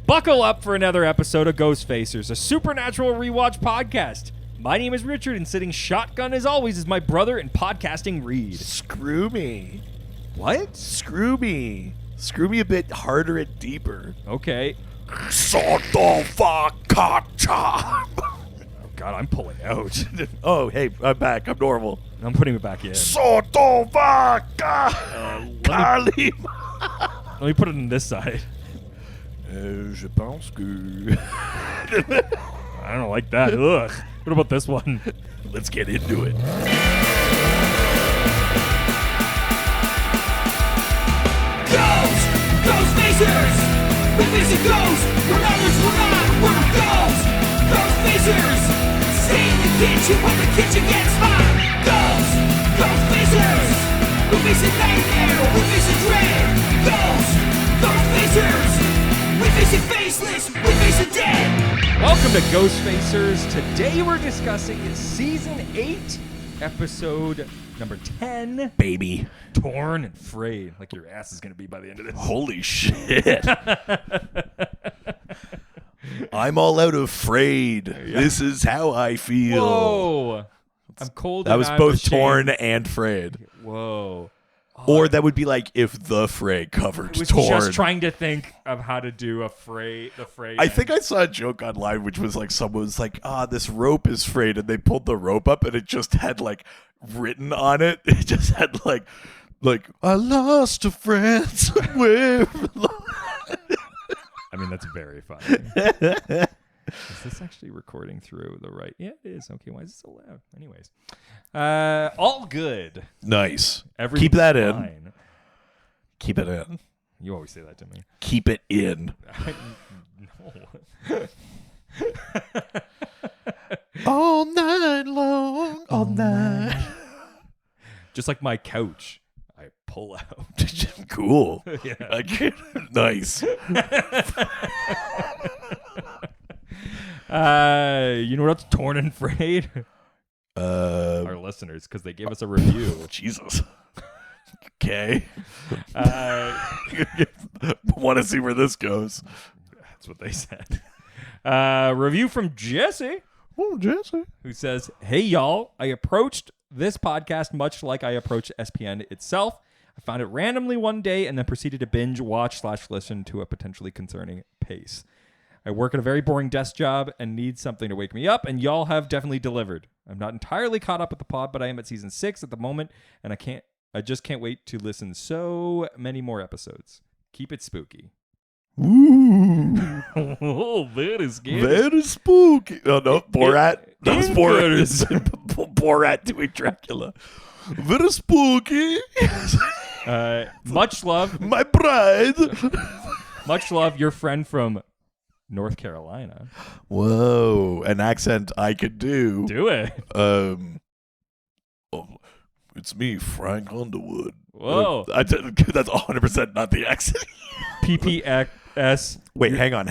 Buckle up for another episode of Ghostfacers, a supernatural rewatch podcast. My name is Richard, and sitting shotgun as always is my brother in podcasting, Reed. Screw me. What? Screw me. Screw me a bit harder and deeper. Okay. Oh, God, I'm pulling out. oh, hey, I'm back. I'm normal. I'm putting it back in. Let me put it on this side. Je pense que... I don't like that. Ugh. What about this one? Let's get into it. Ghostfacers! We visit ghosts, we're others, we're not, we're ghosts! Ghostfacers! Stay in the kitchen when the kitchen gets hot! Ghostfacers! We visit nightmare, we visit dread! Ghostfacers! We visit faceless, we visit dead! Welcome to Ghostfacers. Today we're discussing Season 8, Episode number 10. Baby. Torn and Frayed. Like your ass is going to be by the end of this. Holy shit. I'm all out of Frayed. Yeah. This is how I feel. Whoa. I'm cold. That and was I'm both ashamed. Torn and Frayed. Whoa. Or that would be like if the Fray covered I was Torn. just trying to think of how to do the Frayed. I think I saw a joke online which was like someone was like, this rope is frayed, and they pulled the rope up and it just had like written on it. It just had like I lost a friend somewhere. I mean, that's very funny. Is this actually recording through the right? Yeah, it is. Okay, why is it so loud? Anyways. All good. Nice. Everything's Keep that in. fine. Keep it in. You always say that to me. Keep it in. No. All night long. All night. Just like my couch, I pull out. Cool. Yeah. Nice. You know what's Torn and Frayed? Our listeners, because they gave us a review. Jesus. Okay. That's Want to see where this goes. what they said. Review from Jesse, Oh, Jesse. who says, "Hey y'all, I approached this podcast much like I approached SPN itself. I found it randomly one day and then proceeded to binge watch / listen to a potentially concerning pace. I work at a very boring desk job and need something to wake me up, and y'all have definitely delivered. I'm not entirely caught up with the pod, but I am at season 6 at the moment, and I just can't wait to listen so many more episodes. Keep it spooky." Ooh. Oh, very scary. Very spooky. Oh, no. Borat. That was Borat. Borat doing Dracula. Very spooky. Much love. My bride. Much love, your friend from North Carolina. Whoa. An accent I could do. Do it. It's me, Frank Underwood. Whoa. That's 100% not the accent. PPX. Wait, hang on.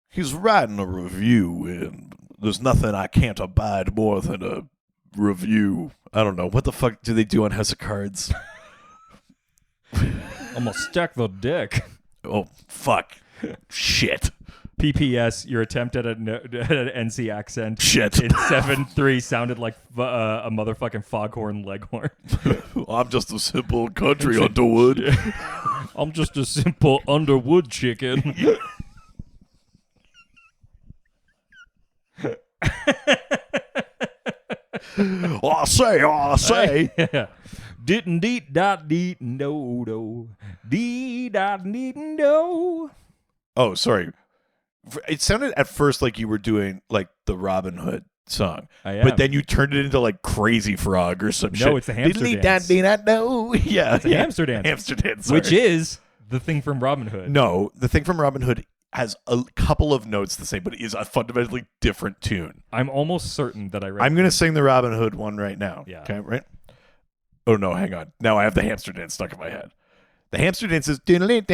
He's writing a review, and there's nothing I can't abide more than a review. I don't know. What the fuck do they do on House of Cards? I'm gonna stack the dick. Oh, fuck. Shit. PPS, your attempt at an NC accent Shit. in 7-3 sounded like a motherfucking foghorn leghorn. I'm just a simple country Underwood. I'm just a simple Underwood chicken. I say. Yeah. Didn't deet dot deet no do. Dee dot deet no. Oh, sorry. It sounded at first like you were doing like the Robin Hood song. I am. But then you turned it into like Crazy Frog or some shit. No, it's the hamster dance. Yeah. It's the hamster dance. Hamster dance. Sorry. Which is the thing from Robin Hood. No, the thing from Robin Hood has a couple of notes the same, but it is a fundamentally different tune. I'm almost certain that I read I'm going to sing the Robin Hood one right now. Yeah. Okay, right? Oh, no, hang on. Now I have the hamster dance stuck in my head. The hamster dance is like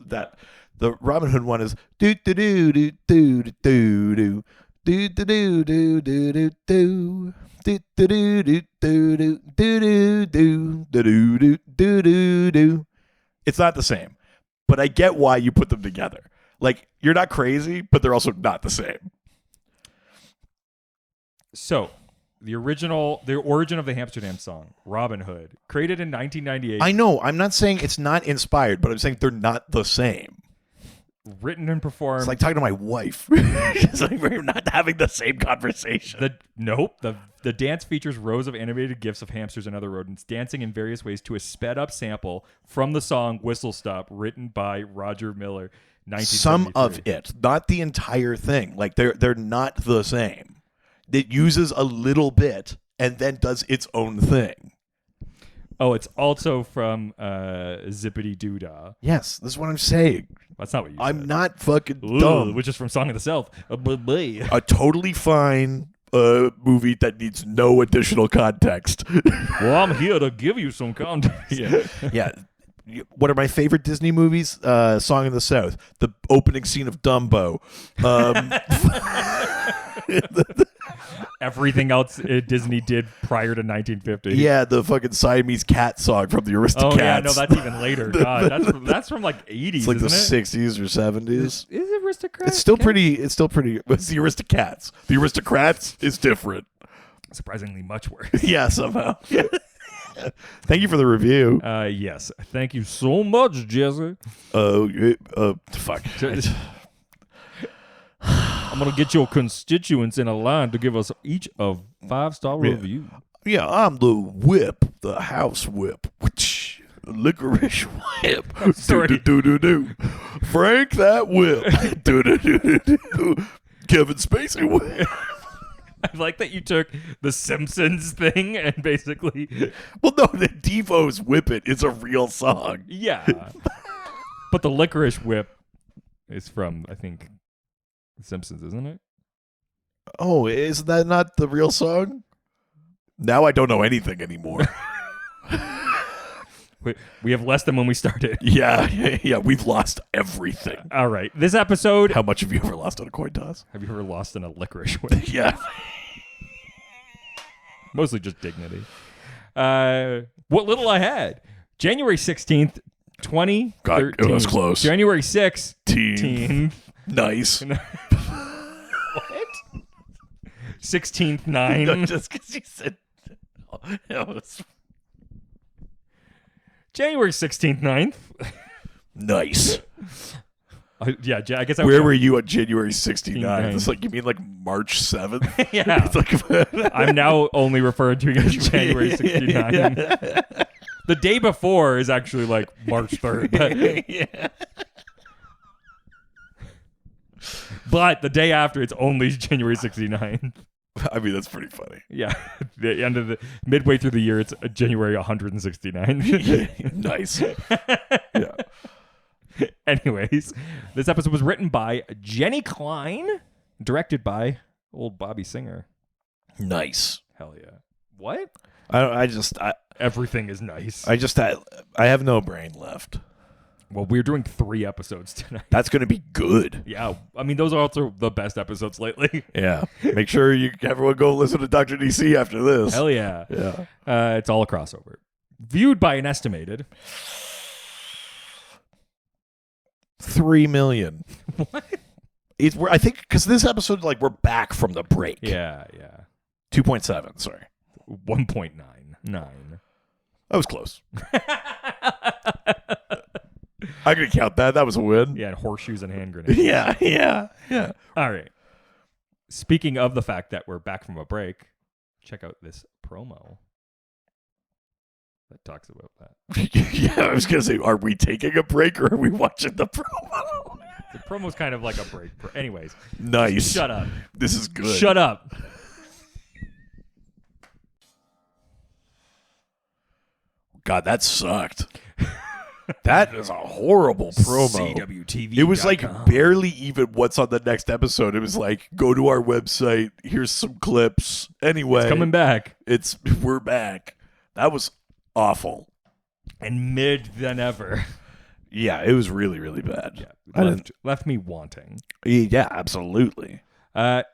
that. The Robin Hood one is do do do do do do do Do do do do do do do. Do do do do do do do do do do do do. It's not the same, but I get why you put them together. Like, you're not crazy, but they're also not the same. So, the origin of the Amsterdam song, Robin Hood, created in 1998. I know. I'm not saying it's not inspired, but I'm saying they're not the same. Written and performed. It's like talking to my wife. It's like we're not having the same conversation. The dance features rows of animated GIFs of hamsters and other rodents dancing in various ways to a sped up sample from the song Whistle Stop, written by Roger Miller. Some of it, not the entire thing. Like they're not the same. It uses a little bit and then does its own thing. Oh, it's also from Zippity Doodah. Yes, that's what I'm saying. That's not what you I'm said. not fucking dumb. Which is from Song of the South. A totally fine movie that needs no additional context. Well, I'm here to give you some context. Yeah. What are my favorite Disney movies? Song of the South. The opening scene of Dumbo. Everything else Disney did prior to 1950. Yeah, the fucking Siamese cat song from the Aristocats. Oh, yeah, no, that's even later. God, that's from like 80s, It's like the isn't 60s or 70s. Is it Aristocrats? It's still pretty. It's the Aristocats. The Aristocrats is different. Surprisingly much worse. Yeah, somehow. Yeah. Thank you for the review. Yes. Thank you so much, Jesse. Fuck. I'm going to get your constituents in a line to give us each a 5-star review. Yeah, I'm the whip, the house whip. Licorice whip. Sorry. Do. Frank that whip. Do. Kevin Spacey whip. I like that you took the Simpsons thing and basically... Well, no, the Devo's Whip It is a real song. Yeah. But the Licorice Whip is from, I think, The Simpsons, isn't it? Oh, is that not the real song? Now I don't know anything anymore. We have less than when we started. Yeah, we've lost everything. All right. This episode... How much have you ever lost on a coin toss? Have you ever lost in a licorice whip? Yeah. Mostly just dignity. What little I had. January 16th, 2013. God, it was close. January 6th. Teen. Nice. What? 16th, 9. No, just because you said... January 16th, 9th. Nice. Yeah, I guess Where were you on January 69? 69. It's like, you mean like March 7th? Yeah. It's like, I'm now only referring to it as January 69. Yeah. The day before is actually like March 3rd. But, Yeah. but the day after, it's only January 69. I mean, that's pretty funny. Yeah. The end of midway through the year, it's January 169. Nice. Yeah. Anyways, this episode was written by Jenny Klein, directed by old Bobby Singer. Nice. Hell yeah. What? Everything is nice. I have no brain left. Well, we're doing 3 episodes tonight. That's going to be good. Yeah. I mean, those are also the best episodes lately. Yeah. Make sure everyone go listen to Dr. DC after this. Hell yeah. Yeah. It's all a crossover. Viewed by an estimated 3 million. What? I think because this episode, like, we're back from the break. Yeah. 2.7. Sorry. 1.99. That was close. I'm going to count that. That was a win. Yeah, and horseshoes and hand grenades. Yeah. All right. Speaking of the fact that we're back from a break, check out this promo that talks about that. Yeah, I was going to say, are we taking a break or are we watching the promo? The promo's kind of like a break. Anyways. Nice. Shut up. This is good. Shut up. God, that sucked. That is a horrible promo. CWTV. It was like barely even what's on the next episode. It was like, go to our website. Here's some clips. Anyway, It's coming back. We're back. That was awful. And mid than ever. Yeah, it was really, really bad. Yeah. Left me wanting. Yeah, absolutely.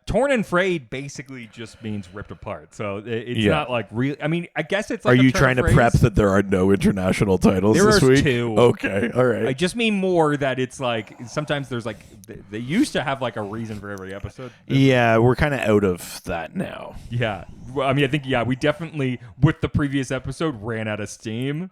Torn and frayed basically just means ripped apart. So it's Yeah. not like real. I mean, I guess it's like Are a you turn trying to phrase. prep that there are no international titles There this are week? 2. Okay, all right. I just mean more that it's like sometimes there's like they used to have like a reason for every episode. Yeah, we're kind of out of that now. Yeah. Well, I mean, I think we definitely with the previous episode ran out of steam.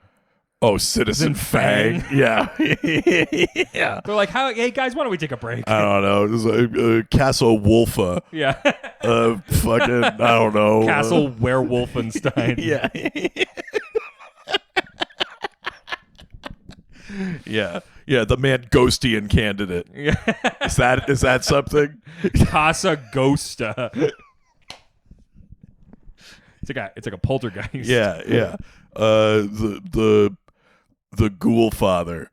Oh, Citizen Fang. Yeah. Yeah. They're like, hey guys, why don't we take a break? I don't know. This is Castle Wolfa. Yeah. Fucking, I don't know. Castle Werewolfenstein. Yeah. Yeah. Yeah, the man Ghostian candidate. Yeah. Is that something? Casa Ghosta. It's like a poltergeist. Yeah, yeah. The Ghoul Father.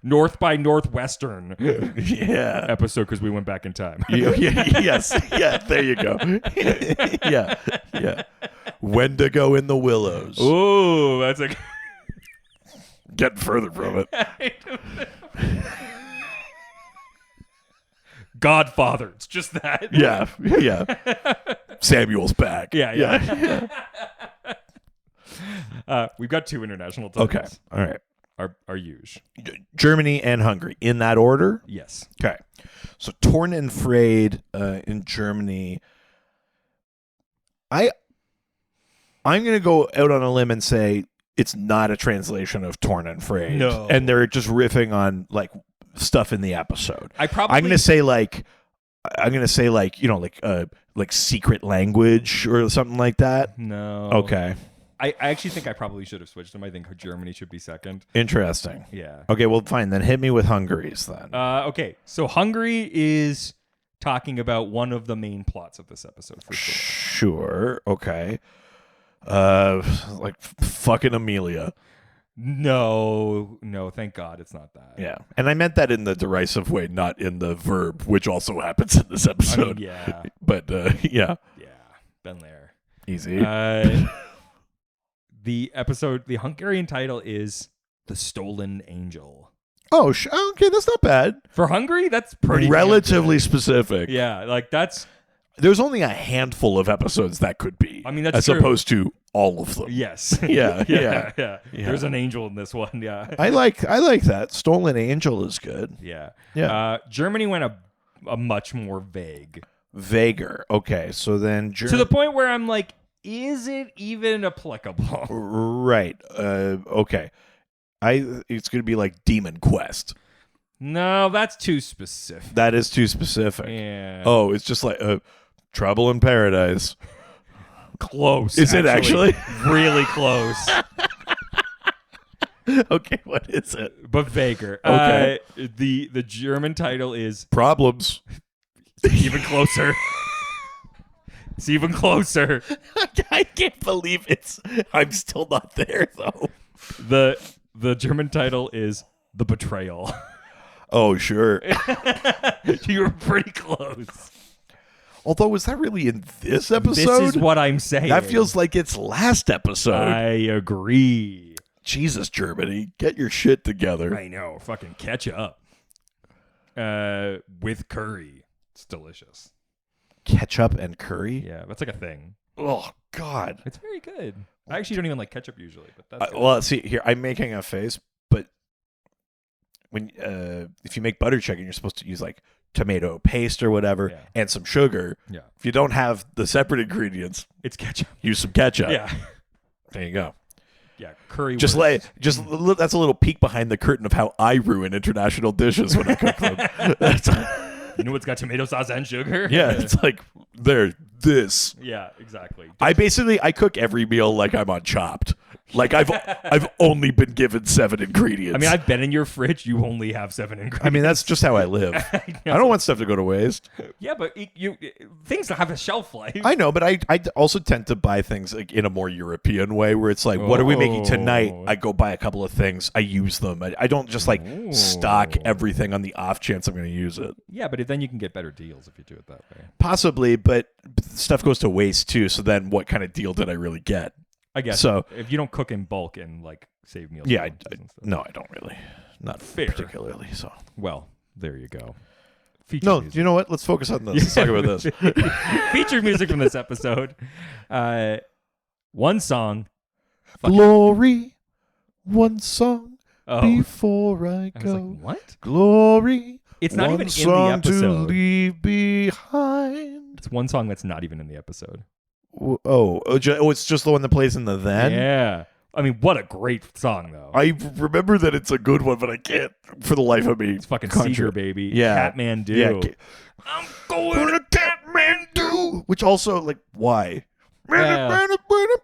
North by Northwestern Yeah. episode because we went back in time. Yes. Yeah, there you go. Yeah. Yeah. Wendigo in the Willows. Ooh, that's like Getting further from it. Godfather. It's just that. Yeah. Yeah. Samuel's back. Yeah. We've got 2 international titles. Okay. All right. Are huge. Germany and Hungary in that order. Yes. Okay. So Torn and Frayed in Germany. I'm going to go out on a limb and say it's not a translation of Torn and Frayed. No. And they're just riffing on like stuff in the episode. I'm going to say like secret language or something like that. No. Okay. I actually think I probably should have switched them. I think Germany should be second. Interesting. Yeah. Okay, well fine. Then hit me with Hungary's then. Okay. So Hungary is talking about one of the main plots of this episode for sure. Sure. Okay. Like fucking Amelia. No, thank God it's not that. Yeah. And I meant that in the derisive way, not in the verb, which also happens in this I episode. mean, yeah. But yeah. Yeah. Been there. Easy. The Hungarian title is The Stolen Angel. Oh, okay, that's not bad. For Hungary, that's pretty relatively damn specific. good. Yeah, like that's There's only a handful of episodes that could be. I mean, that's as true. opposed to all of them. yes. Yeah, yeah. yeah. There's an angel in this one. Yeah. I like that. Stolen Angel is good. Yeah. Yeah. Germany went a much more vague. Vaguer. Okay, so then To the point where I'm like, is it even applicable? Right. Okay. It's going to be like Demon Quest. No, that's too specific. That is too specific. Yeah. Oh, it's just like Trouble in Paradise. Close. Is it actually? Really close. Okay, what is it? But vaguer. Okay. The German title is Problems. even closer. It's even closer. I can't believe I'm still not there though. The German title is The Betrayal. Oh, sure. You were pretty close. Although, was that really in this episode? This is what I'm saying. That feels like it's last episode. I agree. Jesus, Germany, get your shit together. I know. Fucking catch up. With curry. It's delicious. Ketchup and curry? Yeah, that's like a thing. Oh, God. It's very good. I actually don't even like ketchup usually, but that's good. Well, see, here, I'm making a face, but when if you make butter chicken, you're supposed to use like tomato paste or whatever Yeah. and some sugar. Yeah. If you don't have the separate ingredients, It's ketchup. use some ketchup. Yeah. There you go. Yeah, curry. That's a little peek behind the curtain of how I ruin international dishes when I cook them. You know what's got tomato sauce and sugar? Yeah, it's like this. Yeah, exactly. I cook every meal like I'm on Chopped. Like I've only been given 7 ingredients. I mean, I've been in your fridge. You only have 7 ingredients. I mean, that's just how I live. I don't want stuff to go to waste. Yeah, but things have a shelf life. I know, but I also tend to buy things like in a more European way, where it's like, what are we making tonight? I go buy a couple of things. I use them. I don't just like stock everything on the off chance I'm going to use it. Yeah, but then you can get better deals if you do it that way. Possibly, but stuff goes to waste too. So then, what kind of deal did I really get? I guess So- if you don't cook in bulk and like save meals. Yeah, and stuff. no, I don't really. Not Fair. particularly. So Well, there you go. feature No, music. you know what? Let's focus on this. Let's talk about this. Feature music from this episode. One song. Glory, one song Oh, before I I was go. like, what? Glory. It's not one even in the song to episode. leave behind. It's one song that's not even in the episode. It's just the one that plays in the then. Yeah. I mean, what a great song, though. I remember that it's a good one, but I can't for the life of me. It's fucking conjure Seeger, it. baby. Yeah. Catmandu. Yeah, I'm going to Catmandu. Which also, like, why? Yeah. Where I'm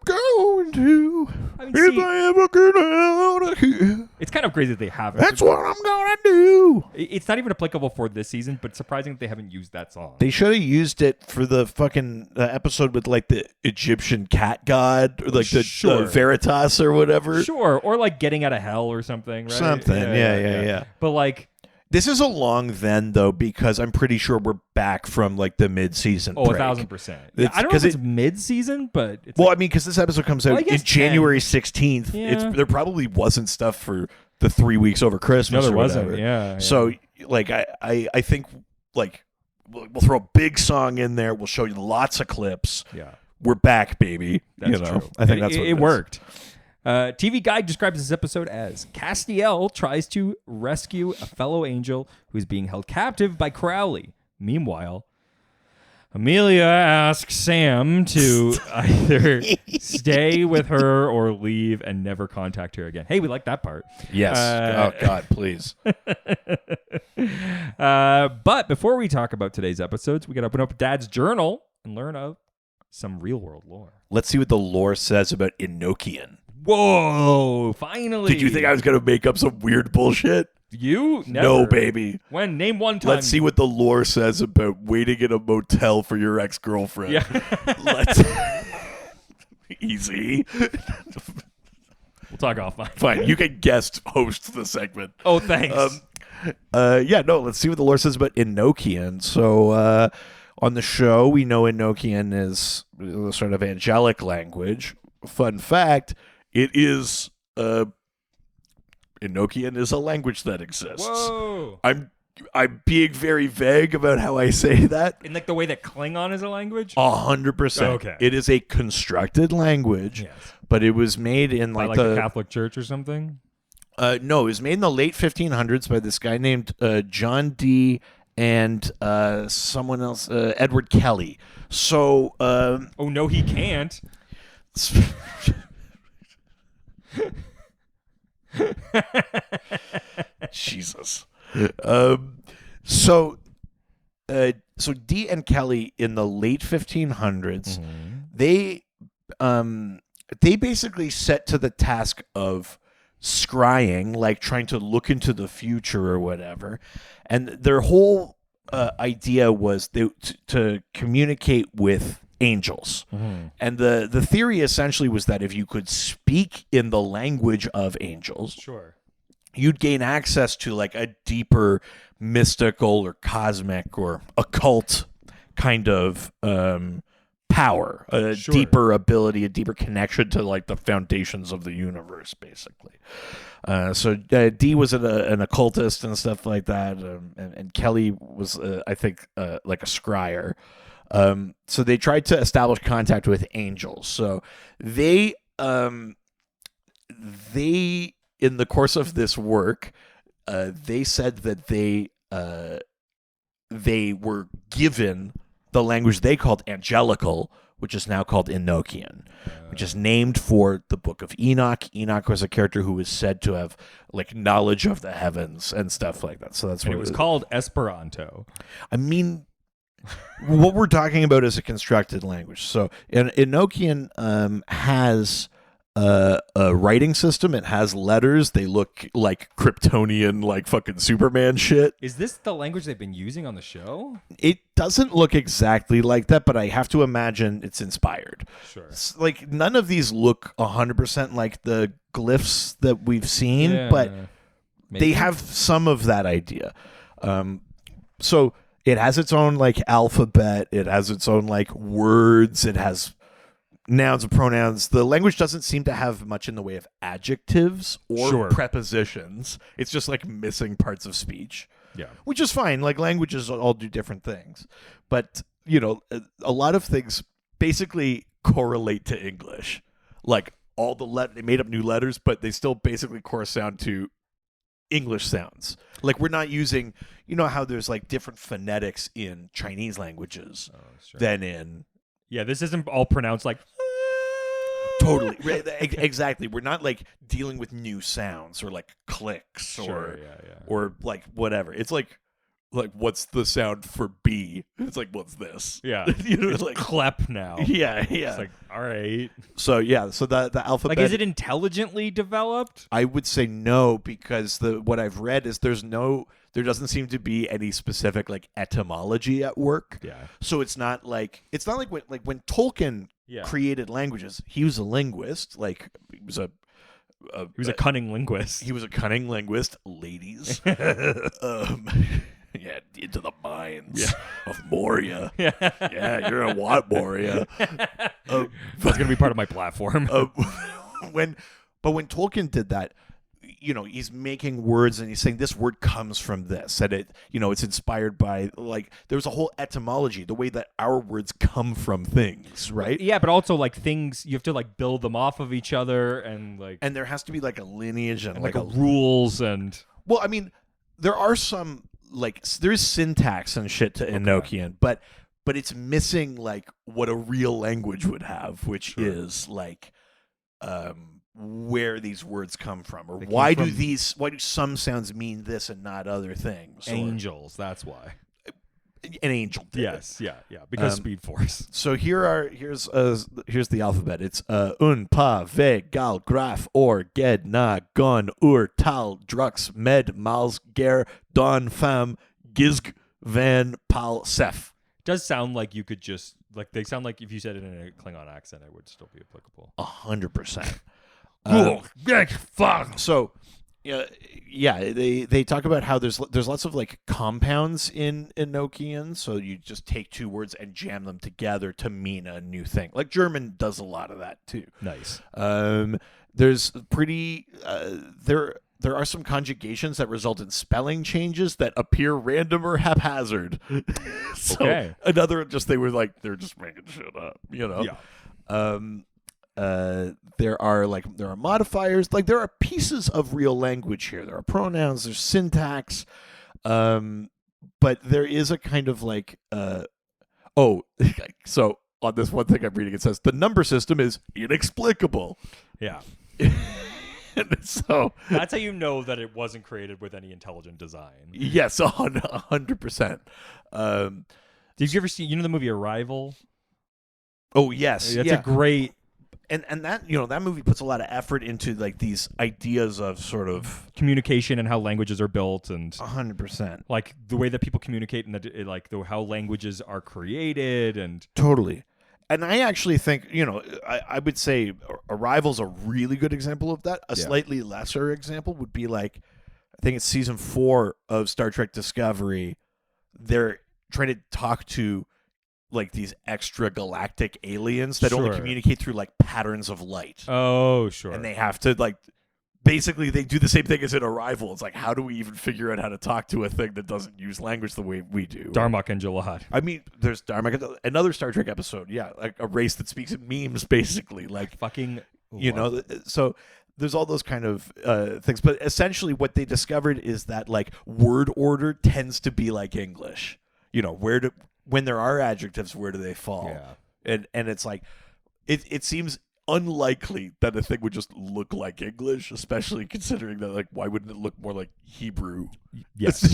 going to. I mean, If see, I ever get out of here, it's kind of crazy that they haven't. that's what I'm gonna do. It's not even applicable for this season, but surprising that they haven't used that song. They should have used it for the fucking episode with like the Egyptian cat god, or like the Sure. Veritas or whatever. Sure, or like Getting Out of Hell or something, right? Something, yeah. But like, This is a long then though, because I'm pretty sure we're back from like the mid-season. oh, break. 1,000%. Yeah, It's- I don't know 'cause if it's mid-season, but it's Well, I mean, because this episode comes out Well, I in guess January 16th. Yeah. There probably wasn't stuff for the 3 weeks over Christmas. no, there or wasn't. whatever. Yeah. So, like, I think like we'll throw a big song in there. We'll show you lots of clips. yeah, We're back, baby. that's you know, true. I think And that's what it is. worked. TV Guide describes this episode as Castiel tries to rescue a fellow angel who's being held captive by Crowley. Meanwhile, Amelia asks Sam to either stay with her or leave and never contact her again. Hey, we like that part. Yes. Oh God, please. But before we talk about today's episodes, we got to open up Dad's journal and learn of some real world lore. Let's see what the lore says about Enochian. Whoa! Finally, Did you think I was gonna make up some weird bullshit? You never. No, baby. When name one time. Let's see what the lore says about waiting in a motel for your ex-girlfriend. Yeah. Let's. Easy. We'll talk offline. Fine. You can guest host the segment. Oh, thanks. Let's see what the lore says about Enochian. So, on the show, we know Enochian is a sort of angelic language. Fun fact, it is, Enochian is a language that exists. Whoa! I'm being very vague about how I say that. In like the way that Klingon is a language. 100%. Okay. It is a constructed language, Yes. but it was made in By like, like the Catholic Church or something. No, it was made in the late 1500s by this guy named John Dee and someone else, Edward Kelly. So, Oh no, he can't. Jesus. So Dee and Kelly in the late 1500s, they basically set to the task of scrying, like trying to look into the future or whatever, and their whole idea was to communicate with angels. And the theory essentially was that if you could speak in the language of angels, Sure. you'd gain access to like a deeper mystical or cosmic or occult kind of power, a Sure. deeper ability, a deeper connection to like the foundations of the universe, basically. So Dee was an occultist and stuff like that, and Kelly was, I think, like a scryer. So they tried to establish contact with angels. So they in the course of this work, they said that they were given the language they called angelical, which is now called Enochian, which is named for the book of Enoch. Enoch was a character who was said to have like knowledge of the heavens and stuff like that. So that's And what it was called Esperanto. I mean, what we're talking about is a constructed language. So Enochian has a writing system. It has letters. They look like Kryptonian, like fucking Superman shit. Is this the language they've been using on the show? It doesn't look exactly like that, but I have to imagine it's inspired. Sure. It's like none of these look 100% like the glyphs that we've seen, but they have some of that idea. So it has its own like alphabet. It has its own like words. It has nouns and pronouns. The language doesn't seem to have much in the way of adjectives or Sure. prepositions. It's just like missing parts of speech. Yeah. Which is fine. Like, languages all do different things. But, you know, a lot of things basically correlate to English. Like, all they made up new letters, but they still basically correspond to English sounds. Like, we're not using, you know how there's like different phonetics in Chinese languages than in. Yeah, this isn't all pronounced like. Totally. Exactly. We're not like dealing with new sounds or like clicks or like whatever. It's like what's the sound for B? It's like, what's this? Yeah. You know, it's like clep now. Yeah. It's like, all right. So the alphabet. Like, is it intelligently developed? I would say no, because what I've read is there doesn't seem to be any specific like etymology at work. Yeah. So it's not like when Tolkien created languages, he was a linguist. Like, he was a cunning linguist. He was a cunning linguist, ladies. Yeah, into the mines of Moria. Yeah, you're a what, Moria? That's gonna be part of my platform. When Tolkien did that, you know, he's making words and he's saying this word comes from this, and it, you know, it's inspired by, like, there's a whole etymology, the way that our words come from things, right? Yeah, but also like things, you have to like build them off of each other, and there has to be like a lineage and like a rules and. Well, I mean, there are some. Like, there's syntax and shit to Enochian, but it's missing like what a real language would have, which is like where these words come from, or why do some sounds mean this and not other things? Angels, that's why. An angel did. Yes, yeah, because Speed Force. So here's the alphabet. It's un, pa, ve, gal, graf, or, ged, na, gun, ur, tal, drux, med, mals, ger, don, fam, gizg, van, pal, sef. Does sound like you could just, like, they sound like if you said it in a Klingon accent, it would still be applicable. 100%. Fuck. So, yeah, they talk about how there's lots of like compounds in Enochian, so you just take two words and jam them together to mean a new thing. Like, German does a lot of that too. Nice. There's there are some conjugations that result in spelling changes that appear random or haphazard. So another, they're just making shit up, you know. Yeah. There are modifiers, like there are pieces of real language here. There are pronouns, there's syntax, but there is a kind of like so on this one thing I'm reading, it says the number system is inexplicable. Yeah. And so that's how you know that it wasn't created with any intelligent design. Yes, 100%. Did you ever see the movie Arrival? Oh yes, that's a great. And that, that movie puts a lot of effort into like these ideas of sort of communication and how languages are built, and 100%, like the way that people communicate and how languages are created, and totally. And I actually think, I would say Arrival's a really good example of that. A slightly lesser example would be like, I think it's season 4 of Star Trek Discovery. They're trying to talk to like these extra galactic aliens that only communicate through like patterns of light. Oh, sure. And they have to like, basically they do the same thing as in Arrival. It's like, how do we even figure out how to talk to a thing that doesn't use language the way we do? Darmok and Jalad. I mean, there's Darmok, another Star Trek episode. Yeah, like a race that speaks in memes, basically. Like fucking, so there's all those kind of things. But essentially what they discovered is that like word order tends to be like English. When there are adjectives, where do they fall? Yeah. And it's like, it seems unlikely that a thing would just look like English, especially considering that, like, why wouldn't it look more like Hebrew? Yes. So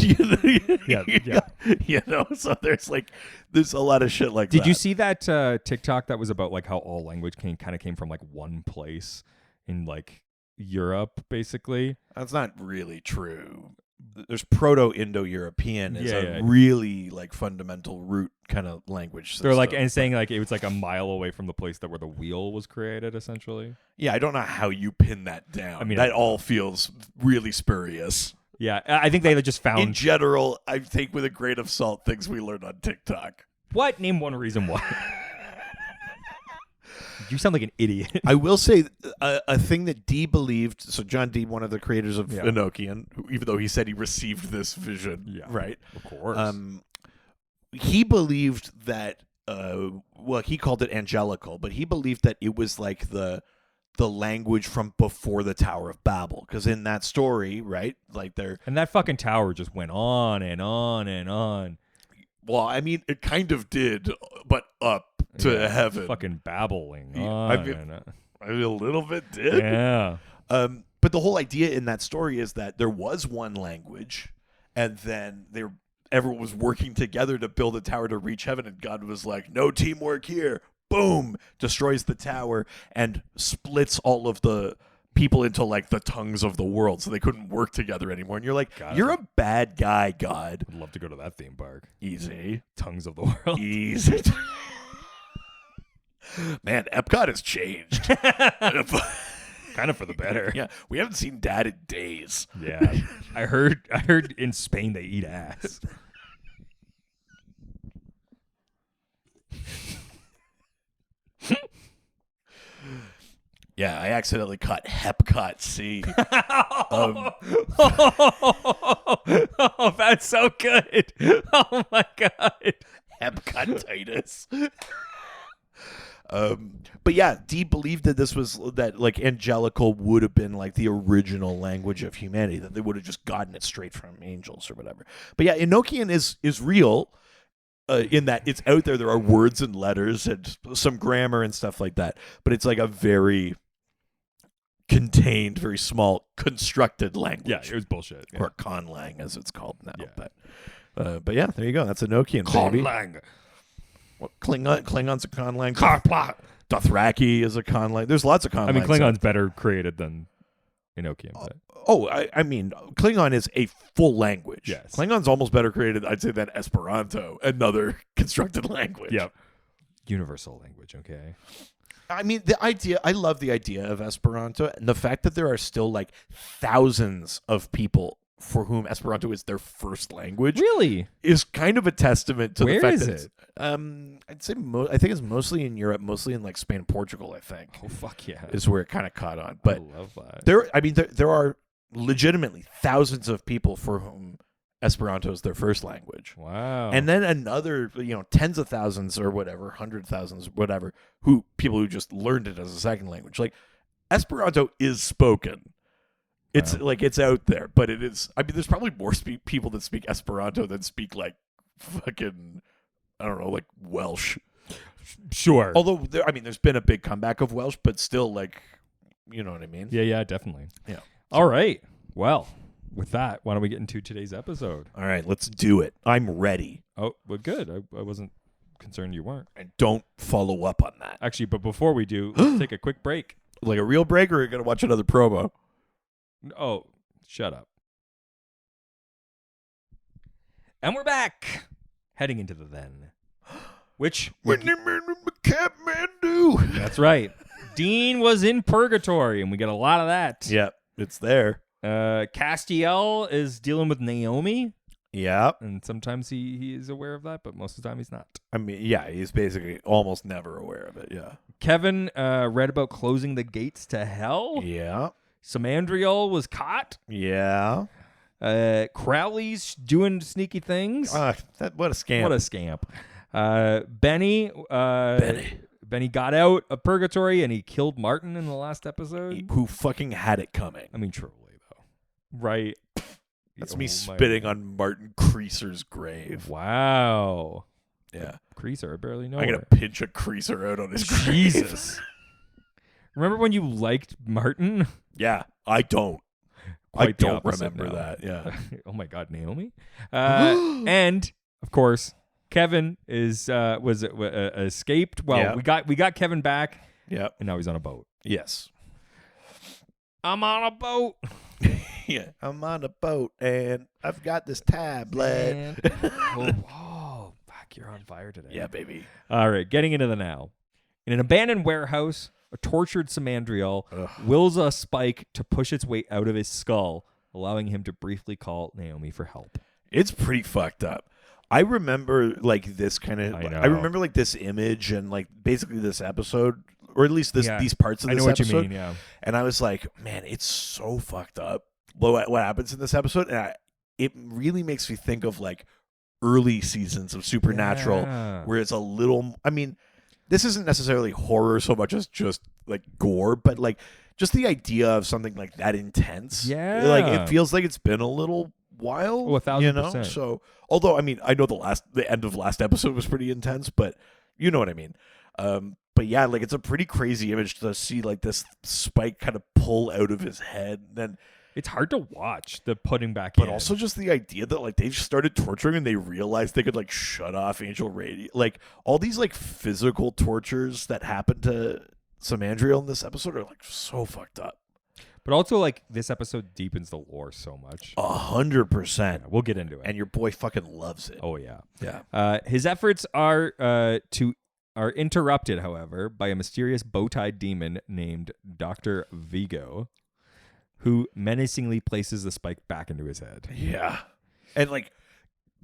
there's a lot of shit like that. Did you see that TikTok that was about like how all language kind of came from like one place in like Europe, basically? That's not really true. There's Proto-Indo-European is a really like fundamental root kind of language system. They're like, and saying like it was like a mile away from the place where the wheel was created, essentially. Yeah, I don't know how you pin that down. I mean, that all feels really spurious. Yeah, I think they just found. In general, I think with a grain of salt, things we learned on TikTok. What? Name one reason why. You sound like an idiot. I will say a thing that Dee believed. So John Dee, one of the creators of Enochian, even though he said he received this vision, right? Of course. He believed that. Well, he called it angelical, but he believed that it was like the language from before the Tower of Babel, because in that story, right, like and that fucking tower just went on and on and on. Well, I mean, it kind of did, but up to heaven. Fucking babbling. I mean, a little bit did. Yeah. But the whole idea in that story is that there was one language, and then everyone was working together to build a tower to reach heaven, and God was like, no teamwork here. Boom! Destroys the tower and splits all of the people into like the tongues of the world, so they couldn't work together anymore. And you're like, you're a bad guy, God. I'd love to go to that theme park. Easy. Tongues of the world. Easy. Man, Epcot has changed. Kind of for the better. Yeah, we haven't seen Dad in days. Yeah. I heard in Spain they eat ass. Yeah, I accidentally caught Hepcot C. Oh, that's so good. Oh my God. Hepcatitis. But yeah, Dee believed that this was that like angelical would have been like the original language of humanity, that they would have just gotten it straight from angels or whatever. But yeah, Enochian is real in that it's out there. There are words and letters and some grammar and stuff like that. But it's like a very contained, very small, constructed language. Yeah, it was bullshit. Yeah. Or conlang, as it's called now. Yeah. But yeah, there you go. That's Enochian, baby. Conlang. Well, Klingon's a conlang. Dothraki is a conlang. There's lots of conlangs. I mean, Klingon's better created than Enochian. But. I mean, Klingon is a full language. Yes. Klingon's almost better created, I'd say, than Esperanto, another constructed language. Yep. Universal language, okay. I mean, I love the idea of Esperanto, and the fact that there are still like thousands of people for whom Esperanto is their first language. Really? Is kind of a testament to the fact that it? I'd say I think it's mostly in Europe, mostly in like Spain and Portugal, I think. Oh, fuck yeah. Is where it kind of caught on. But I love that. there are legitimately thousands of people for whom Esperanto is their first language. Wow. And then another, tens of thousands or whatever, 100,000s, whatever, people who just learned it as a second language. Like, Esperanto is spoken. It's like, it's out there, but it is, I mean, there's probably more people that speak Esperanto than speak like fucking, I don't know, like Welsh. Sure. Although, there's been a big comeback of Welsh, but still, like, you know what I mean? Yeah, definitely. Yeah. All right. Well, with that, why don't we get into today's episode? All right, let's do it. I'm ready. Oh, well, good. I wasn't concerned you weren't. And don't follow up on that. Actually, but before we do, let's take a quick break. Like a real break, or are you going to watch another promo? Oh, shut up. And we're back. Heading into the then. Which... Kathmandu. That's right. Dean was in purgatory, and we get a lot of that. Yep, it's there. Castiel is dealing with Naomi. Yeah. And sometimes he is aware of that, but most of the time he's not. I mean, yeah, he's basically almost never aware of it, yeah. Kevin read about closing the gates to hell. Yeah. Samandriel was caught. Yeah. Crowley's doing sneaky things. What a scam. What a scamp. Benny got out of purgatory and he killed Martin in the last episode. Who fucking had it coming. I mean, truly, though. Right. That's me spitting on Martin Creaser's grave. Wow. Yeah. Creaser, I barely know I'm going her. to pinch a Creaser out on his grave. Jesus. Remember when you liked Martin? Yeah, I don't. Quite I don't remember that. Yeah. Oh my God, Naomi. And of course, Kevin was escaped. Well, yeah. we got Kevin back. Yep. And now he's on a boat. Yes. I'm on a boat. Yeah. I'm on a boat and I've got this tablet. Oh, fuck! You're on fire today. Yeah, baby. All right, getting into the now. In an abandoned warehouse, a tortured Samandriel wills a spike to push its weight out of his skull, allowing him to briefly call Naomi for help. It's pretty fucked up. I remember like this kind of. I remember like this image and like basically this episode or at least Yeah. these parts of I this know what episode. you mean. Yeah. And I was like, man, it's so fucked up what happens in this episode. And it really makes me think of like early seasons of Supernatural, Yeah. where it's a little. I mean, this isn't necessarily horror so much as just like gore, but like just the idea of something like that intense. Yeah. Like it feels like it's been a little while. Oh, 1,000%. You know? So although I mean, I know the end of last episode was pretty intense, but you know what I mean. But yeah, like it's a pretty crazy image to see like this spike kind of pull out of his head, and then. It's hard to watch the putting back in. But also just the idea that like they started torturing and they realized they could like shut off Angel radio, like all these like physical tortures that happened to Samandriel in this episode are like so fucked up. But also, like, this episode deepens the lore so much. 100%. We'll get into it. And your boy fucking loves it. Oh yeah. Yeah. His efforts are interrupted, however, by a mysterious bow-tied demon named Dr. Vigo, who menacingly places the spike back into his head. Yeah. And like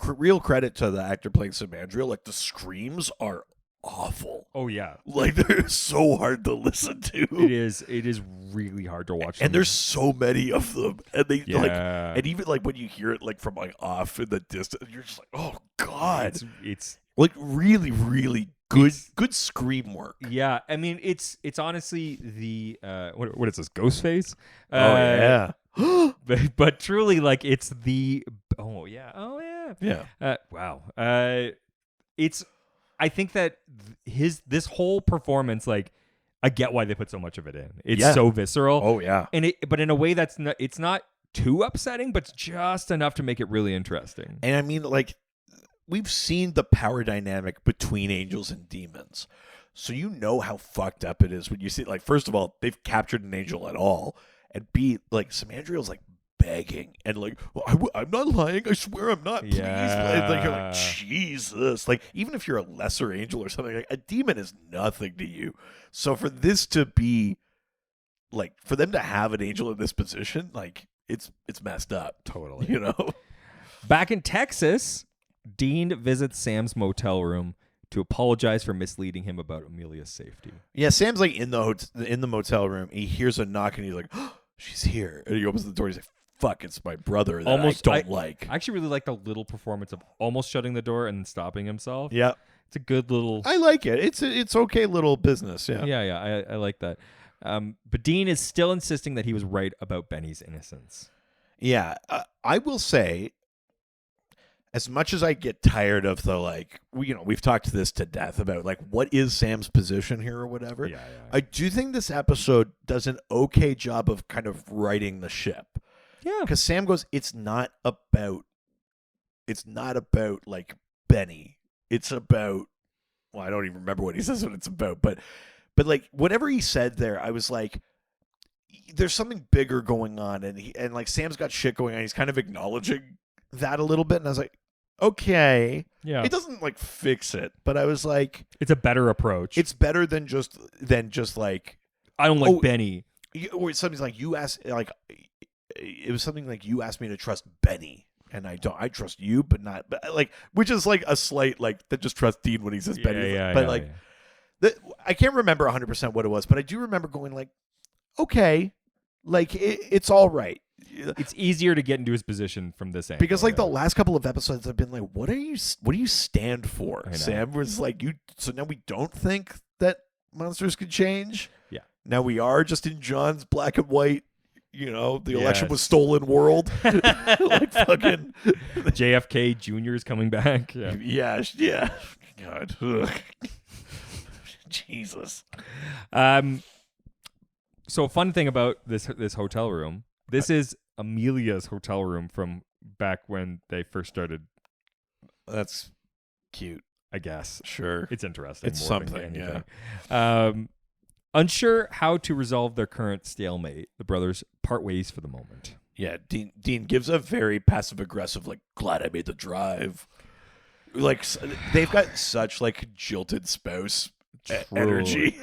real credit to the actor playing Samandriel, like the screams are awful. Oh yeah. Like they're so hard to listen to. It is really hard to watch. And there's so many of them. And they like Yeah. and even like when you hear it like from like off in the distance, you're just like, oh God. It's Like really, really good scream work. yeah. I mean, it's honestly the what is this, Ghostface? Oh yeah. But truly, like, it's the Yeah. wow. It's. I think that this whole performance, like, I get why they put so much of it in. It's Yeah. so visceral. Oh yeah. But in a way that's not. It's not too upsetting, but it's just enough to make it really interesting. And I mean, like, we've seen the power dynamic between angels and demons. So you know how fucked up it is when you see, like, first of all, they've captured an angel at all. And B, like, Samandriel's, like, begging. And, like, well, I'm not lying. I swear I'm not. Please. Yeah. And, like, you're like, Jesus. Like, even if you're a lesser angel or something, like, a demon is nothing to you. So for this to be, like, for them to have an angel in this position, like, it's messed up. Totally. You know? Back in Texas, Dean visits Sam's motel room to apologize for misleading him about Amelia's safety. Yeah, Sam's like in the motel room. He hears a knock and he's like, oh, "She's here!" And he opens the door. He's like, "Fuck, it's my brother that I don't like." I actually really like the little performance of almost shutting the door and then stopping himself. Yeah, It's a good little. I like it. It's okay little business. Yeah, Yeah. I like that. But Dean is still insisting that he was right about Benny's innocence. yeah. I will say, as much as I get tired of the like, we've talked this to death about like what is Sam's position here or whatever. Yeah. I do think this episode does an okay job of kind of righting the ship. Yeah. Because Sam goes, it's not about like Benny. It's about, well, I don't even remember what he says what it's about, but like whatever he said there, I was like, there's something bigger going on, and like Sam's got shit going on. He's kind of acknowledging that a little bit, and I was like, okay, Yeah. it doesn't like fix it, but I was like, It's a better approach. it's better than just like, I don't like Oh, Benny. or something like you asked, like it was something like you asked me to trust Benny. And I trust you, but not like, which is like a slight like that just trust Dean when he says Benny. But like, I can't remember 100% what it was, but I do remember going like, okay, like it's all right. It's easier to get into his position from this angle. Because like the last couple of episodes I've been like, what do you stand for? I know. Sam was like, so now we don't think that monsters could change? Yeah. Now we are just in John's black and white, the election Yes. was stolen world. Like fucking JFK Jr. is coming back. Yeah. yeah. God. Ugh. Jesus. So a fun thing about this hotel room. This is Amelia's hotel room from back when they first started. That's cute. I guess Sure. it's interesting. It's more than something, anything. Unsure how to resolve their current stalemate, the brothers part ways for the moment. Yeah, Dean gives a very passive aggressive, like, glad I made the drive. Like, they've got such like jilted spouse energy.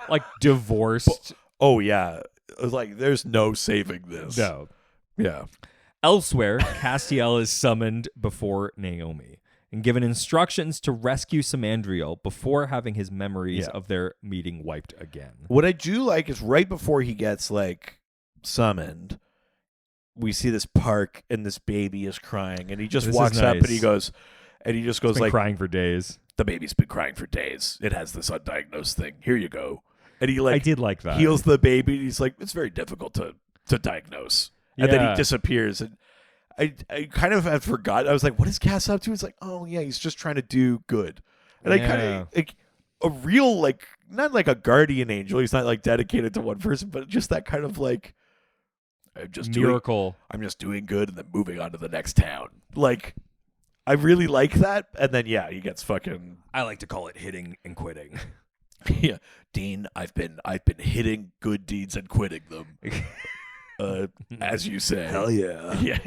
Like divorced. Oh yeah, like there's no saving this. No. Yeah. Elsewhere, Castiel is summoned before Naomi. and given instructions to rescue Samandriel before having his memories Yeah. of their meeting wiped again. What I do like is right before he gets like summoned, we see this park and this baby is crying, and he just This is walks up and he nice. goes, Been like, crying for days. the baby's been crying for days. It has this undiagnosed thing. Here you go. And he like I did like that. heals the baby. And he's like, it's very difficult to diagnose. And then Yeah. he disappears. And I kind of had forgotten. I was like, what is Cass up to? It's like, oh yeah, he's just trying to do good. And I kind Yeah. of like a real like not like a guardian angel. He's not like dedicated to one person, but just that kind of like I'm just Miracle. doing good and then moving on to the next town. Like I really like that. And then yeah, he gets fucking I like to call it hitting and quitting. yeah. Dean, I've been hitting good deeds and quitting them. As you say. Hell yeah. Yeah.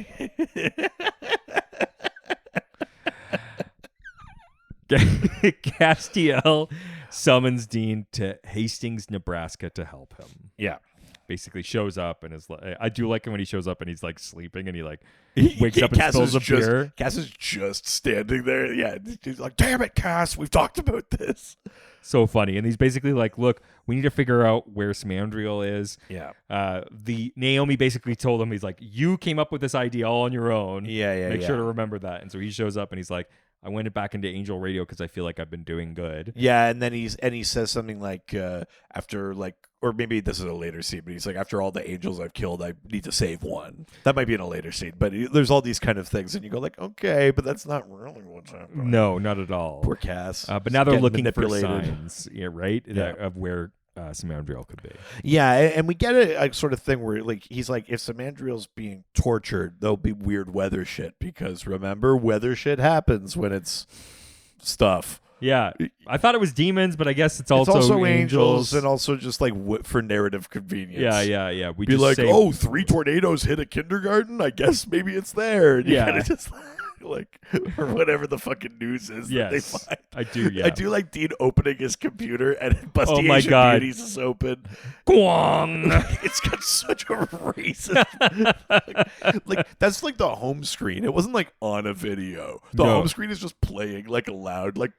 Castiel summons Dean to Hastings, Nebraska to help him. Yeah. Basically shows up and is like, I do like him when he shows up and he's like sleeping and he like wakes up and Cass spills is a just, beer. Cass is just standing there. Yeah. He's like, damn it, Cass. We've talked about this. So funny. And he's basically like, look, we need to figure out where Samandriel is. Yeah. The Naomi basically told him, he's like, you came up with this idea all on your own. Yeah. Make sure to remember that. And so he shows up and he's like, I went back into Angel Radio because I feel like I've been doing good. Yeah, and then he says something like after like, or maybe this is a later scene, but he's like, after all the angels I've killed, I need to save one. That might be in a later scene, but there's all these kind of things, and you go like, okay, but that's not really what's happening. No, not at all. Poor Cass. But now they're Getting looking for manipulated. signs, yeah, right, Yeah. of where Samandriel could be. Yeah, and we get a sort of thing where like he's like, if Samandriel's being tortured, there'll be weird weather shit because remember, weather shit happens when it's stuff. Yeah, I thought it was demons, but I guess it's It's also, also angels and also just like for narrative convenience. Yeah. We Be just like, say, oh, 3 tornadoes hit a kindergarten. I guess maybe it's there. And you Yeah. kinda just like or whatever the fucking news is that they yes, find. I do. Yeah, I do like Dean opening his computer and Busty Oh my Asian God. Beauties is open. Guang. It's got such a racist. like that's like the home screen. It wasn't like on a video. The No. home screen is just playing like loud, like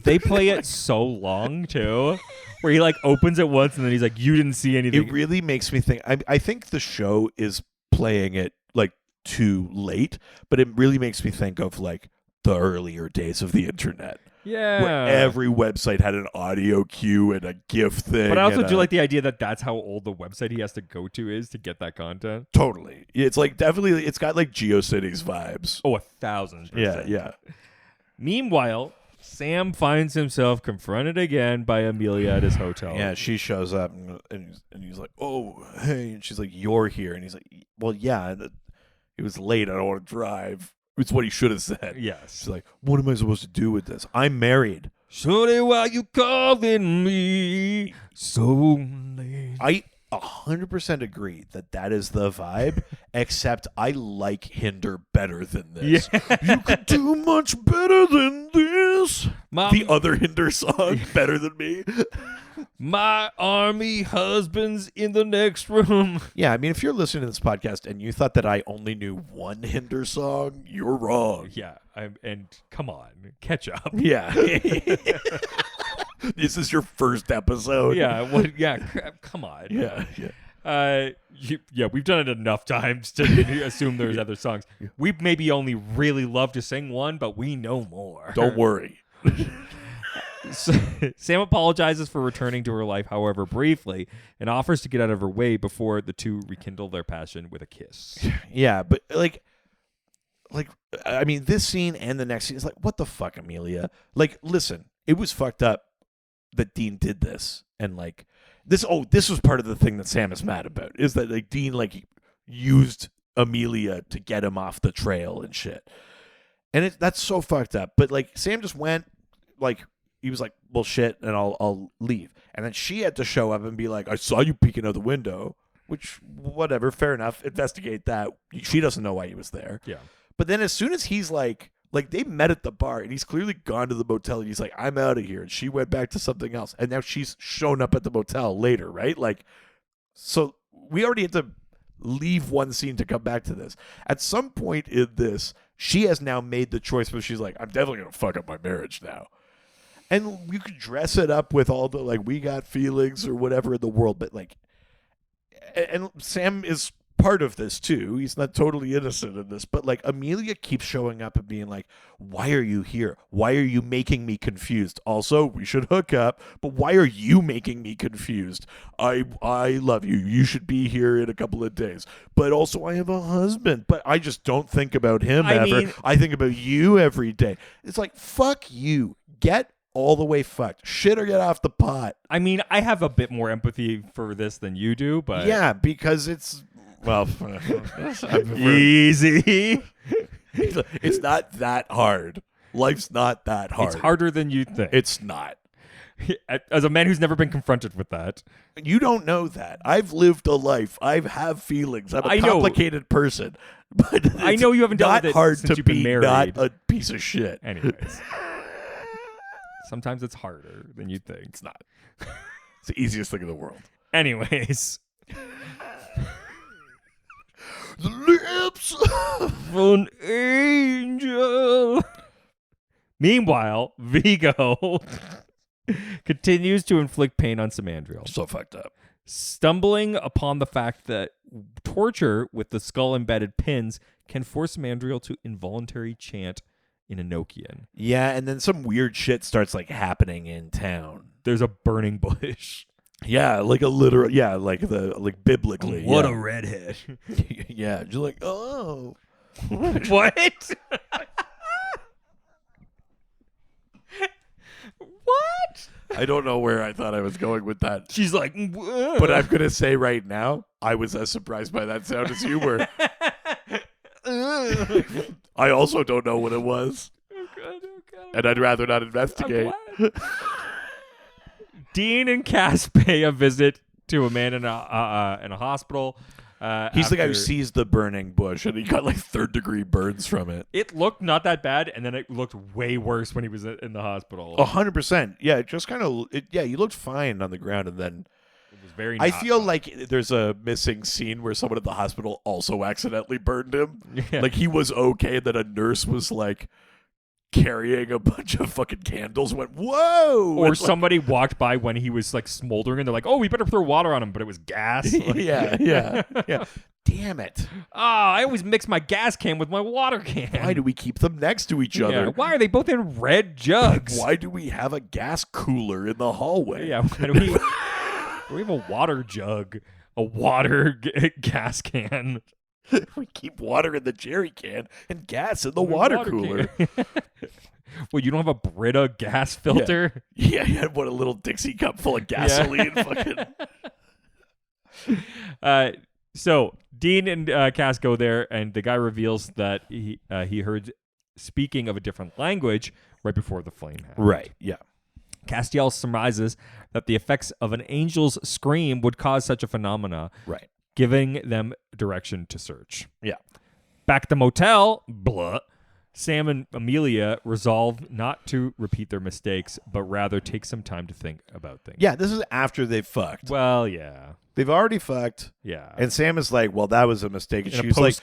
They play it so long too, where he like opens it once and then he's like, "You didn't see anything." It really makes me think. I think the show is playing it like too late, but it really makes me think of like the earlier days of the internet, yeah, where every website had an audio cue and a GIF thing. But I also and do like the idea that that's how old the website he has to go to is to get that content. totally. It's like definitely. It's got like GeoCities vibes. Oh, 1,000%. Yeah. Meanwhile, Sam finds himself confronted again by Amelia at his hotel. Yeah, she shows up and he's like, "Oh, hey," and she's like, "You're here," and he's like, "Well, yeah, it was late. I don't want to drive." It's what he should have said. Yes. She's like, "What am I supposed to do with this? I'm married." Shorty, why you calling me so late? I 100% agree that is the vibe, except I like Hinder better than this. You could do much better than this. The other Hinder song, Better Than Me. My army husband's in the next room. Yeah, I mean, if you're listening to this podcast and you thought that I only knew one Hinder song, you're wrong. Yeah, and come on, catch up. Yeah. This is your first episode. Yeah, come on. Yeah. We've done it enough times to assume there's other songs. We maybe only really love to sing one, but we know more. Don't worry. Sam apologizes for returning to her life, however, briefly, and offers to get out of her way before the two rekindle their passion with a kiss. Yeah, but like, I mean, this scene and the next scene is like, what the fuck, Amelia? Like, listen, it was fucked up that Dean did this, and like this. Oh, this was part of the thing that Sam is mad about is that like Dean like used Amelia to get him off the trail and shit, and that's so fucked up. But like, Sam just went like. He was like, well, shit, and I'll leave. And then she had to show up and be like, I saw you peeking out the window, which, whatever, fair enough. Investigate that. She doesn't know why he was there. Yeah. But then as soon as he's like they met at the bar, and he's clearly gone to the motel, and he's like, I'm out of here. And she went back to something else. And now she's shown up at the motel later, right? Like, so we already had to leave one scene to come back to this. At some point in this, She has now made the choice where she's like, I'm definitely going to fuck up my marriage now. And you could dress it up with all the, like, we got feelings or whatever in the world. But, like, and Sam is part of this, too. He's not totally innocent in this. But, like, Amelia keeps showing up and being like, why are you here? Why are you making me confused? Also, we should hook up. But why are you making me confused? I love you. You should be here in a couple of days. But also, I have a husband. But I just don't think about him ever. I think about you every day. It's like, fuck you. Get all the way fucked. Shit or get off the pot. I mean, I have a bit more empathy for this than you do, but yeah, because it's easy. It's not that hard. Life's not that hard. It's harder than you think. It's not. As a man who's never been confronted with that. You don't know that. I've lived a life. I have feelings. I'm a complicated person. But I know you haven't dealt with it hard since to you've be been married. Not a piece of shit. Anyways. Sometimes it's harder than you think. It's not. It's the easiest thing in the world. Anyways. The lips of an angel. Meanwhile, Vigo continues to inflict pain on Samandriel. So fucked up. Stumbling upon the fact that torture with the skull-embedded pins can force Samandriel to involuntarily chant in Enochian. Yeah, and then some weird shit starts like happening in town. There's a burning bush. Yeah, like a literal, like biblically. What a redhead. Yeah, you're like, oh. What? What? I don't know where I thought I was going with that. She's like, but I'm going to say right now, I was as surprised by that sound as you were. I also don't know what it was. Oh God. And I'd rather not investigate. Dean and Cass pay a visit to a man in a hospital. He's the guy who sees the burning bush, and he got like 3rd-degree burns from it. It looked not that bad, and then it looked way worse when he was in the hospital. 100%. Yeah, it just kind of. Yeah, he looked fine on the ground, and then. It was very. I feel like there's a missing scene where someone at the hospital also accidentally burned him. Yeah. Like he was okay, and then a nurse was like carrying a bunch of fucking candles, went whoa, or somebody walked by when he was like smoldering, and they're like, "Oh, we better throw water on him," but it was gas. Like, yeah. Damn it! I always mix my gas can with my water can. Why do we keep them next to each other? Yeah. Why are they both in red jugs? Why do we have a gas cooler in the hallway? Yeah. Why do we have a water jug, a water gas can? We keep water in the jerry can and gas in the water cooler. Well, you don't have a Brita gas filter? Yeah, you had a little Dixie cup full of gasoline. Fucking. So Dean and Cass go there, and the guy reveals that he heard speaking of a different language right before the flame happened. Right. Yeah. Castiel surmises that the effects of an angel's scream would cause such a phenomena. Right. Giving them direction to search. Yeah. Back at the motel, Sam and Amelia resolve not to repeat their mistakes, but rather take some time to think about things. Yeah, this is after they've fucked. Well, yeah. They've already fucked. Yeah. And Sam is like, well, that was a mistake. And she's like,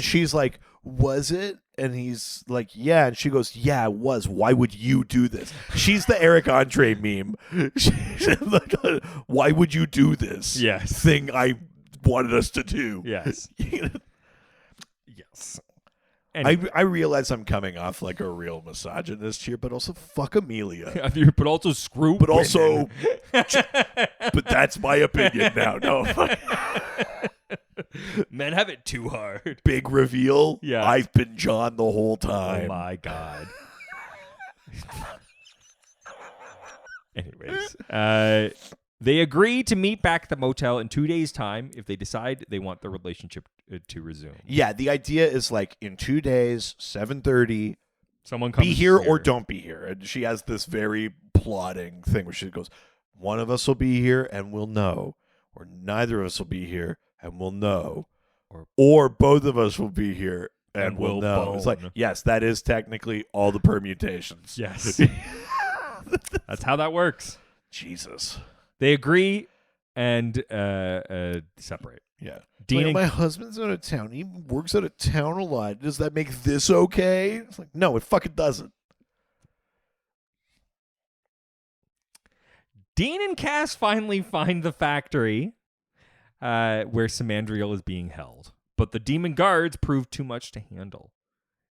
she's like, was it? And he's like, yeah. And she goes, yeah, it was. Why would you do this? She's the Eric Andre meme. She's like, why would you do this? Yes. Thing I wanted us to do. Yes. Yes. I realize I'm coming off like a real misogynist here, but also fuck Amelia. But also screw But women. also, but that's my opinion now. No. Men have it too hard. Big reveal. Yeah. I've been John the whole time. Oh my God. Anyways, they agree to meet back at the motel in 2 days' time if they decide they want the relationship to resume. Yeah, the idea is like in 2 days, 7:30. Someone comes be here or don't be here. And she has this very plotting thing where she goes, one of us will be here and we'll know, or neither of us will be here and we'll know, or both of us will be here and we'll know. Bone. It's like, yes, that is technically all the permutations. Yes. That's how that works. Jesus. They agree and separate. Yeah. Dean Like, and- my husband's out of town. He works out of town a lot. Does that make this okay? It's like, no, it fucking doesn't. Dean and Cass finally find the factory where Samandriel is being held, but the demon guards prove too much to handle.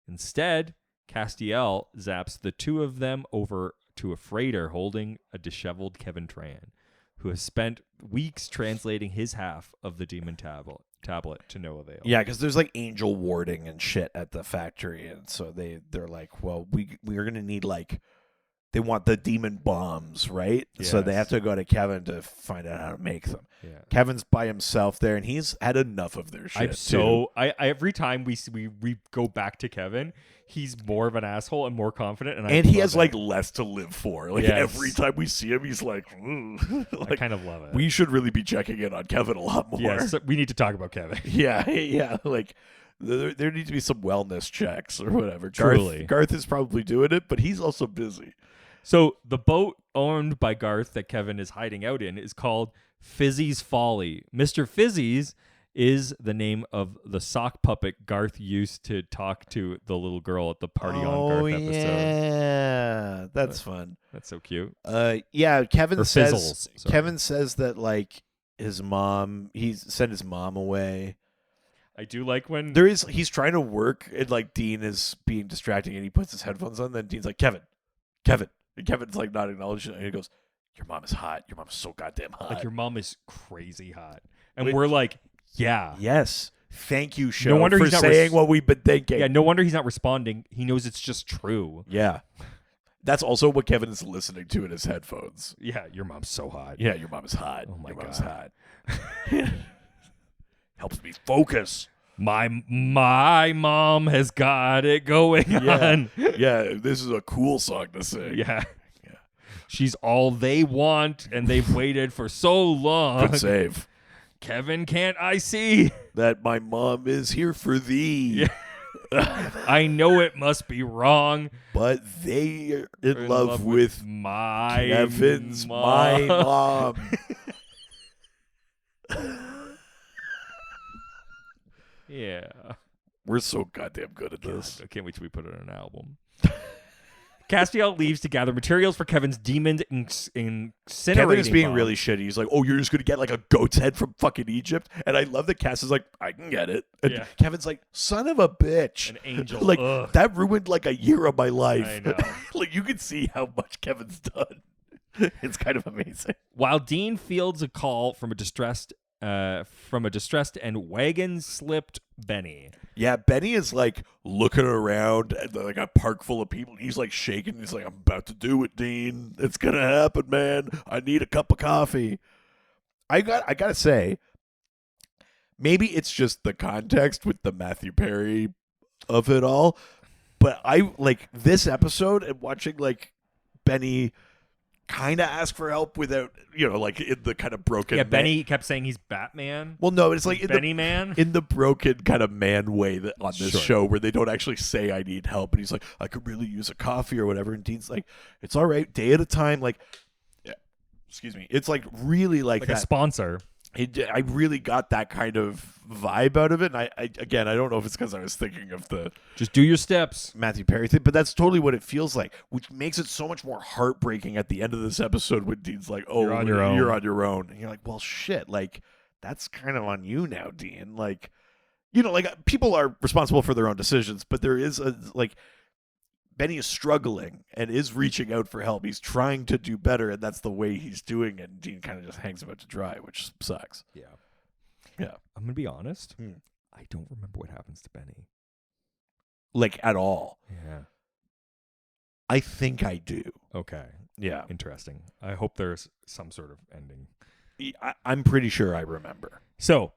Instead, Castiel zaps the two of them over to a freighter holding a disheveled Kevin Tran, who has spent weeks translating his half of the demon tablet to no avail. Yeah, because there's like angel warding and shit at the factory, and so they're like, well, we're gonna need like, they want the demon bombs, right? So they Yes. have to go to Kevin to find out how to make them. Yeah. Kevin's by himself there, and he's had enough of their shit. I every time we go back to Kevin, he's more of an asshole and more confident, and he love has it. like less to live for. Like Yes. every time we see him, he's like, I like, kind of love it. we should really be checking in on Kevin a lot more. Yes, we need to talk about Kevin. Yeah. Like there needs to be some wellness checks or whatever. Truly. Garth is probably doing it, but he's also busy. So the boat owned by Garth that Kevin is hiding out in is called Fizzy's Folly. Mr. Fizzy's is the name of the sock puppet Garth used to talk to the little girl at the party on Garth episode. Yeah, that's fun. That's so cute. Yeah, Kevin Or says Fizzles, sorry. Kevin says that like his mom, he sent his mom away. I do like when He's trying to work and like Dean is being distracting and he puts his headphones on. Then Dean's like, Kevin. And Kevin's like not acknowledging it. And he goes, your mom is hot. Your mom is so goddamn hot. like your mom is crazy hot, and Which- we're like, yeah. Yes. Thank you, show, wonder for he's not saying what we've been thinking. Yeah, no wonder he's not responding. He knows it's just true. Yeah. That's also what Kevin is listening to in his headphones. Yeah, your mom's so hot. Yeah, your mom is hot. Oh my your mom's God. hot. Helps me focus. My mom has got it going on. Yeah, this is a cool song to sing. Yeah. She's all they want, and they've waited for so long. Good save. Kevin, can't I see? That my mom is here for thee. Yeah. I know it must be wrong. But they are in love with my Kevin's mom. my mom. Yeah. We're so goddamn good at this. I can't wait till we put it on an album. Castiel leaves to gather materials for Kevin's demon incinerating Kevin is being bomb. really shitty. He's like, oh, you're just going to get like a goat's head from fucking Egypt? And I love that Cass is like, I can get it. And Yeah. Kevin's like, son of a bitch. An angel. Like, Ugh. that ruined like a year of my life. I know. Like, you can see how much Kevin's done. It's kind of amazing. While Dean fields a call from a distressed and wagon-slipped Benny. Yeah, Benny is like looking around at like a park full of people. He's like shaking. He's like, I'm about to do it, Dean. It's going to happen, man. I need a cup of coffee. I gotta say, maybe it's just the context with the Matthew Perry of it all. But I like this episode and watching like Benny kind of ask for help without, like in the kind of broken. Yeah, Benny kept saying he's Batman. Well, no, it's like in Benny Man. in the broken kind of man way that on this Sure. show where they don't actually say I need help, and he's like, I could really use a coffee or whatever, and Dean's like, it's all right, day at a time. Like, yeah, excuse me, it's like really like like that. a sponsor. I really got that kind of vibe out of it. And I don't know if it's because I was thinking of the Just do your steps. Matthew Perry thing, but that's totally what it feels like, which makes it so much more heartbreaking at the end of this episode when Dean's like, oh, You're on your own. You're on your own. And you're like, well, shit, like, that's kind of on you now, Dean. Like, like people are responsible for their own decisions, but there is Benny is struggling and is reaching out for help. He's trying to do better, and that's the way he's doing it. And Dean kind of just hangs him out to dry, which sucks. Yeah. Yeah. I'm gonna be honest. Hmm. I don't remember what happens to Benny. Like, at all. Yeah. I think I do. Okay. Yeah. Interesting. I hope there's some sort of ending. I'm pretty sure I remember. So,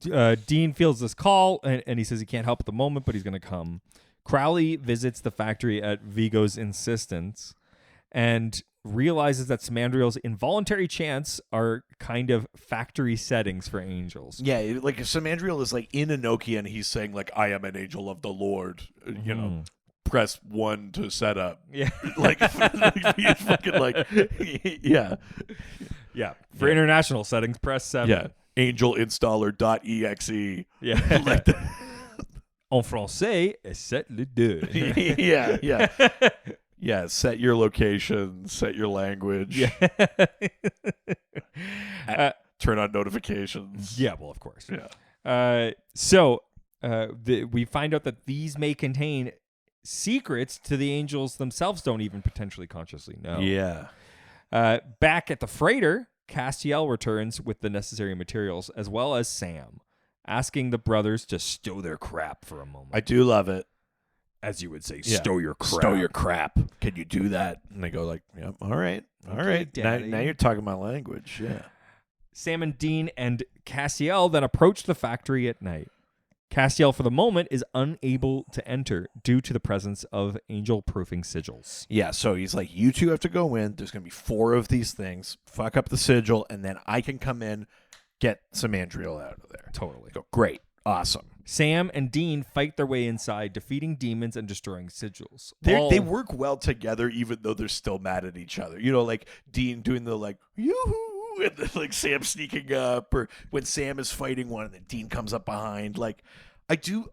Dean feels this call, and he says he can't help at the moment, but he's going to come. Crowley visits the factory at Vigo's insistence and realizes that Samandriel's involuntary chants are kind of factory settings for angels. Yeah, like if Samandriel is like in a Nokia and he's saying like, I am an angel of the Lord, press 1 to set up. Yeah. Like, he's fucking like, yeah. Yeah. For international settings, press 7. Yeah. Angelinstaller.exe. Yeah. Like the, En français, set le deux. yeah, yeah. Yeah, set your location, set your language. Yeah. Turn on notifications. Yeah, well, of course. Yeah. We find out that these may contain secrets to the angels themselves don't even potentially consciously know. Yeah. Back at the freighter, Castiel returns with the necessary materials, as well as Sam, asking the brothers to stow their crap for a moment. I do love it. As you would say, Yeah. stow your crap. Stow your crap. Can you do that? And they go like, yep, all right. All Okay, right. Daddy. Now you're talking my language. Yeah. Sam and Dean and Castiel then approach the factory at night. Castiel, for the moment, is unable to enter due to the presence of angel-proofing sigils. Yeah, so he's like, you two have to go in. There's going to be 4 of these things. Fuck up the sigil, and then I can come in, get some Andriel out of there. Totally. Go, great. Awesome. Sam and Dean fight their way inside, defeating demons and destroying sigils. They work well together, even though they're still mad at each other. You know, like Dean doing the like, yoo-hoo, and then like Sam sneaking up, or when Sam is fighting one and then Dean comes up behind. Like, I do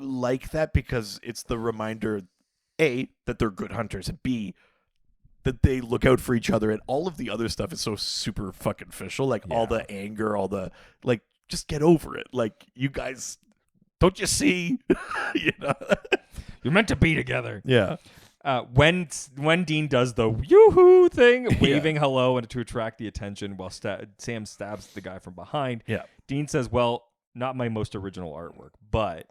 like that because it's the reminder, A, that they're good hunters, and B, that they look out for each other, and all of the other stuff is so super fucking official. Like all the anger, all the like, just get over it. Like, you guys, don't you see? You know, You're meant to be together. yeah. When Dean does the yoo-hoo thing, waving hello and to attract the attention while Sam stabs the guy from behind, Yeah. Dean says, well, not my most original artwork, but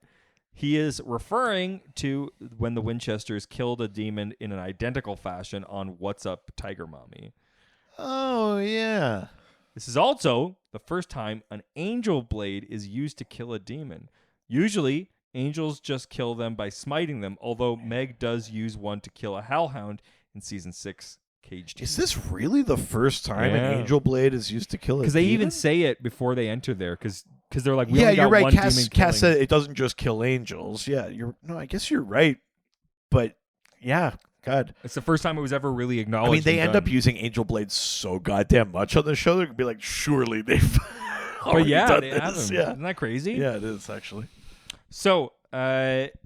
he is referring to when the Winchesters killed a demon in an identical fashion on What's Up, Tiger Mommy. Oh yeah. This is also the first time an angel blade is used to kill a demon. Usually, angels just kill them by smiting them, although Meg does use one to kill a hellhound in Season 6, Caged. Is this really the first time Yeah. an angel blade is used to kill a Because they even demon? say it before they enter there, because they're like, we Yeah, only got you're right. one Cass demon said killing. it doesn't just kill angels. Yeah, I guess you're right. But yeah, God. It's the first time it was ever really acknowledged. I mean, they and end up done. using angel blades so goddamn much on the show. They're gonna be like, surely they've But already yeah, done they this. have them. Yeah, Isn't that crazy? yeah, it is actually. So,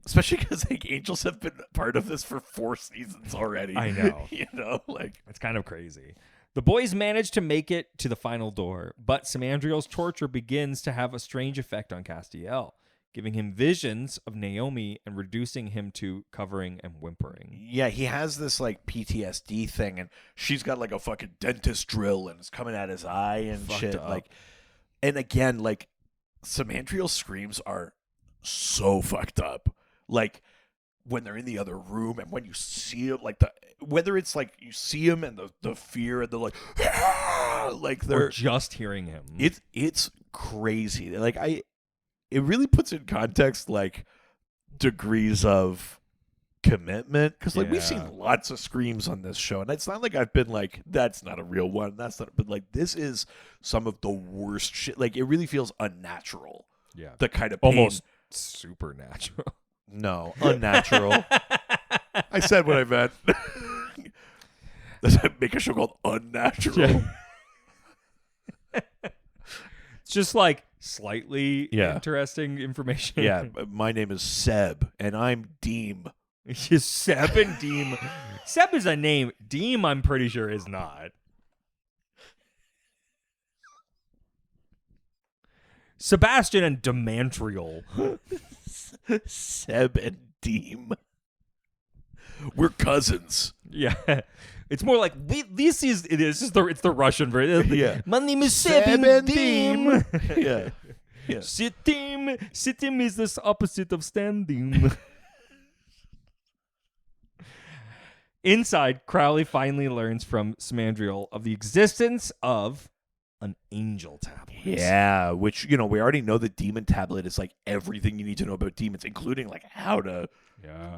Especially because like angels have been part of this for 4 seasons already. I know. You know, like it's kind of crazy. The boys manage to make it to the final door, but Samandriel's torture begins to have a strange effect on Castiel, giving him visions of Naomi and reducing him to covering and whimpering. yeah, he has this like PTSD thing, and she's got like a fucking dentist drill, and it's coming at his eye and Fucked shit. up. Like, and again, like Samandriel's screams are so fucked up. Like when they're in the other room, and when you see him, like whether it's like you see him and the fear, and they're like, like Or they're just hearing him. it's crazy. Like it really puts in context like degrees of commitment, because like we've Yeah. seen lots of screams on this show, and it's not like I've been like, that's not a real one, that's not, but like this is some of the worst shit. Like it really feels unnatural, yeah. the kind of pain. Almost supernatural. No, unnatural. I said what I meant. Does that make a show called Unnatural? It's just like slightly Yeah. interesting information. Yeah, my name is Seb, and I'm Deem. Seb and Deem. Seb is a name. Deem, I'm pretty sure, is not. Sebastian and Demantriel. Seb and Deem. We're cousins. Yeah. It's more like it's the Russian version. Yeah. My name is Seb Seb and Deem. Yeah. Yeah. Sitting is the opposite of standing. Inside, Crowley finally learns from Samandriel of the existence of an angel tablet. Yeah, which, you know, we already know the demon tablet is like everything you need to know about demons, including like how to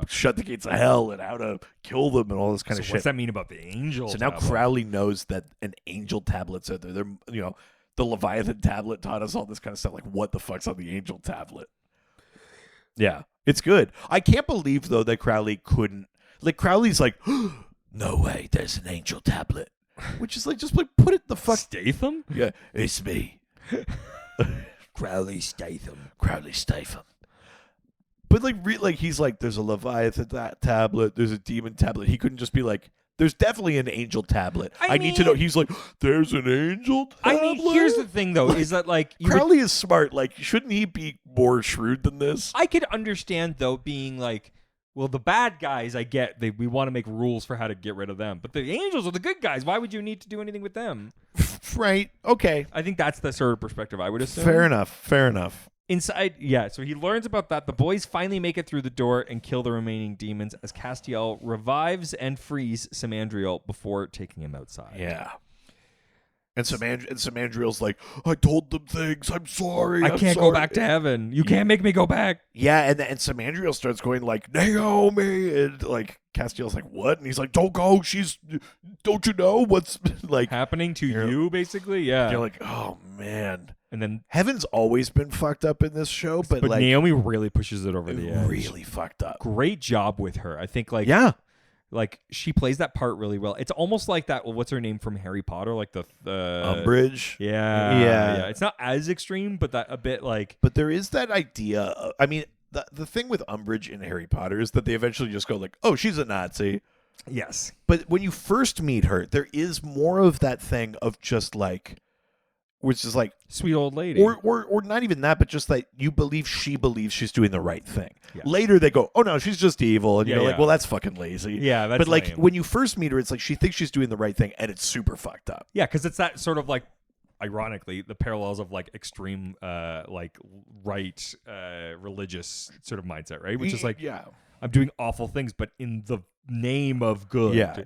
shut the gates of hell and how to kill them and all this kind So of shit. what's that mean about the angel So now tablet? Crowley knows that an angel tablet's out there. They're, you know, the Leviathan tablet taught us all this kind of stuff. Like, what the fuck's on the angel tablet? Yeah, it's good. I can't believe though that Crowley couldn't. Like Crowley's like, no way, there's an angel tablet, which is like just like put it the fuck. Statham? Yeah, it's me, Crowley Statham. Crowley Statham. But like he's like, there's a Leviathan tablet, there's a demon tablet. He couldn't just be like, there's definitely an angel tablet. I need to know. He's like, there's an angel tablet. I mean, here's the thing though, is that like Crowley is smart. Like, shouldn't he be more shrewd than this? I could understand though being like, well, the bad guys, I get we want to make rules for how to get rid of them, but the angels are the good guys. Why would you need to do anything with them? Right. Okay. I think that's the sort of perspective I would assume. Fair enough. Inside, yeah, so he learns about that. The boys finally make it through the door and kill the remaining demons as Castiel revives and frees Samandriel before taking him outside. Yeah. And Samandriel's like, I told them things. I'm sorry. I can't go back to heaven. You can't make me go back. Yeah, and Samandriel starts going like, Naomi, and like Castiel's like, what? And he's like, don't go. Don't you know what's like happening to you, basically? Yeah. You're like, oh man. And then heaven's always been fucked up in this show, but like Naomi really pushes it over the edge. Really fucked up. Great job with her. I think like like she plays that part really well. It's almost like that. Well, what's her name from Harry Potter? Like the Umbridge. Yeah. It's not as extreme, but that a bit like. But there is that idea. I mean, the thing with Umbridge in Harry Potter is that they eventually just go like, oh, she's a Nazi. Yes. But when you first meet her, there is more of that thing of just like, which is like sweet old lady, or not even that, but just that you believe she believes she's doing the right thing. Yes. Later they go, oh no, she's just evil, and you're like, yeah. well, that's fucking lazy. Yeah, that's but like lame. when you first meet her, it's like she thinks she's doing the right thing, and it's super fucked up. Yeah, because it's that sort of like, ironically, the parallels of like extreme, like right, religious sort of mindset, right? Which is like, I'm doing awful things, but in the name of good. Yeah,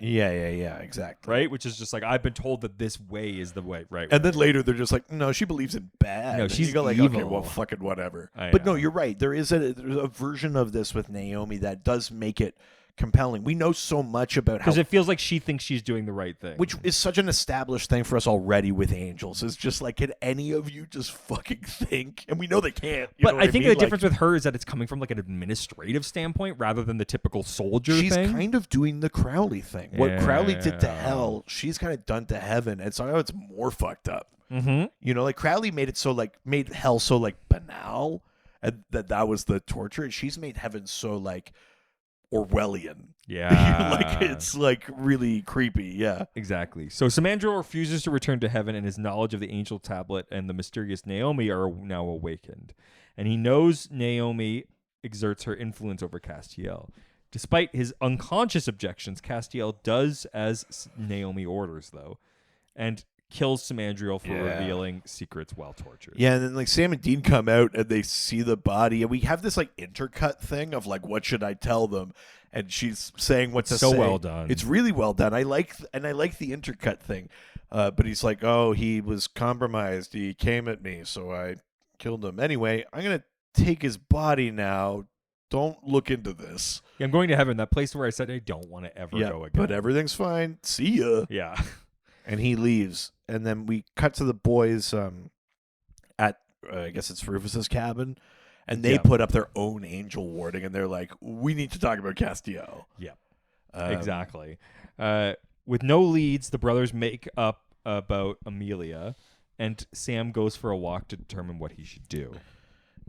exactly. Right? Which is just like, I've been told that this way is the way, right? And then later they're just like, no, she believes in bad. No, she's you go like, evil. okay, well, fucking whatever. But no, you're right. There's a version of this with Naomi that does make it compelling. We know so much about how, because it feels like she thinks she's doing the right thing, which is such an established thing for us already with angels. It's just like, can any of you just fucking think? And we know they can't. But I think the difference with her is that it's coming from like an administrative standpoint rather than the typical soldier she's thing. kind of doing the Crowley thing. What Crowley did to hell, she's kind of done to heaven, and somehow it's more fucked up. Mm-hmm. You know, like Crowley made hell so like banal, and that was the torture, and she's made heaven so like Orwellian. Yeah. Like it's like really creepy. Yeah. Exactly. So Samandriel refuses to return to heaven, and his knowledge of the angel tablet and the mysterious Naomi are now awakened. And he knows Naomi exerts her influence over Castiel. Despite his unconscious objections, Castiel does as Naomi orders, though, and kills Samandriel for revealing secrets while tortured. Yeah, and then like Sam and Dean come out and they see the body, and we have this like intercut thing of like, what should I tell them? And she's saying what to say. So well done. It's really well done. I like the intercut thing. But he's like, oh, he was compromised. He came at me, so I killed him. Anyway, I'm gonna take his body now. Don't look into this. Yeah, I'm going to heaven, that place where I said I don't want to ever go again. But everything's fine. See ya. Yeah. And he leaves. And then we cut to the boys at, I guess it's Rufus's cabin. And they put up their own angel warding. And they're like, we need to talk about Castiel. Yeah, exactly. With no leads, the brothers make up about Amelia. And Sam goes for a walk to determine what he should do.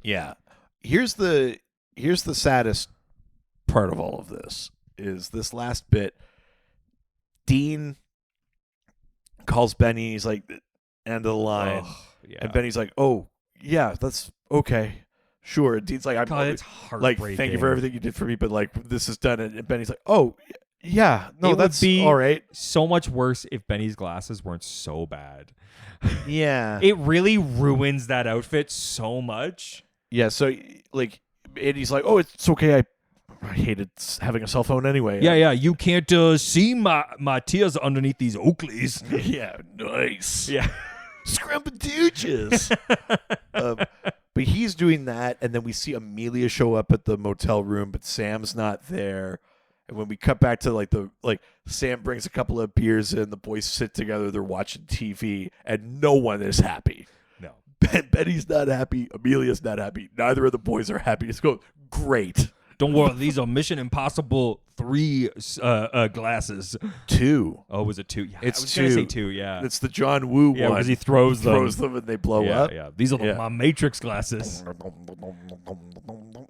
Yeah. Here's the saddest part of all of this. Is this last bit. Dean calls Benny, he's like, end of the line. Yeah. And Benny's like, oh, yeah, that's okay. Sure. And Dean's like, it's heartbreaking. Like, thank you for everything you did for me, but like, this is done. And Benny's like, oh, yeah, no, that's would be all right. So much worse if Benny's glasses weren't so bad. Yeah. It really ruins that outfit so much. Yeah, so, like, and he's like, oh, it's okay, I hated having a cell phone anyway. Yeah, you can't see my tears underneath these Oakleys. Yeah, nice. Yeah. Scrumpadooches. But he's doing that, and then we see Amelia show up at the motel room, but Sam's not there. And when we cut back to Sam brings a couple of beers in, the boys sit together, they're watching TV, and no one is happy. No. Betty's not happy. Amelia's not happy. Neither of the boys are happy. It's going, great. Don't worry, these are Mission Impossible 3 glasses. 2. Oh, was it 2? Yeah, It's I was gonna say 2. 2. Yeah, It's the John Woo yeah, one. because he throws them. Throws them and they blow yeah, up. yeah. These are my Matrix glasses.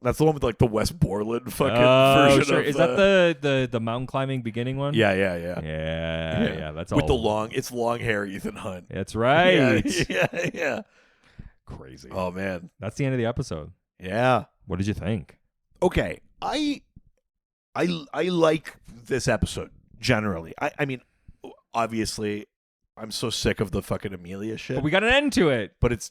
That's the one with like the West Borland fucking Oh, version sure. of Is that the mountain climbing beginning one? Yeah. Yeah. That's all. With it's long hair Ethan Hunt. That's right. Yeah. Crazy. Oh man. That's the end of the episode. Yeah. What did you think? Okay. I like this episode generally. I mean, obviously, I'm so sick of the fucking Amelia shit. But we got an end to it. But it's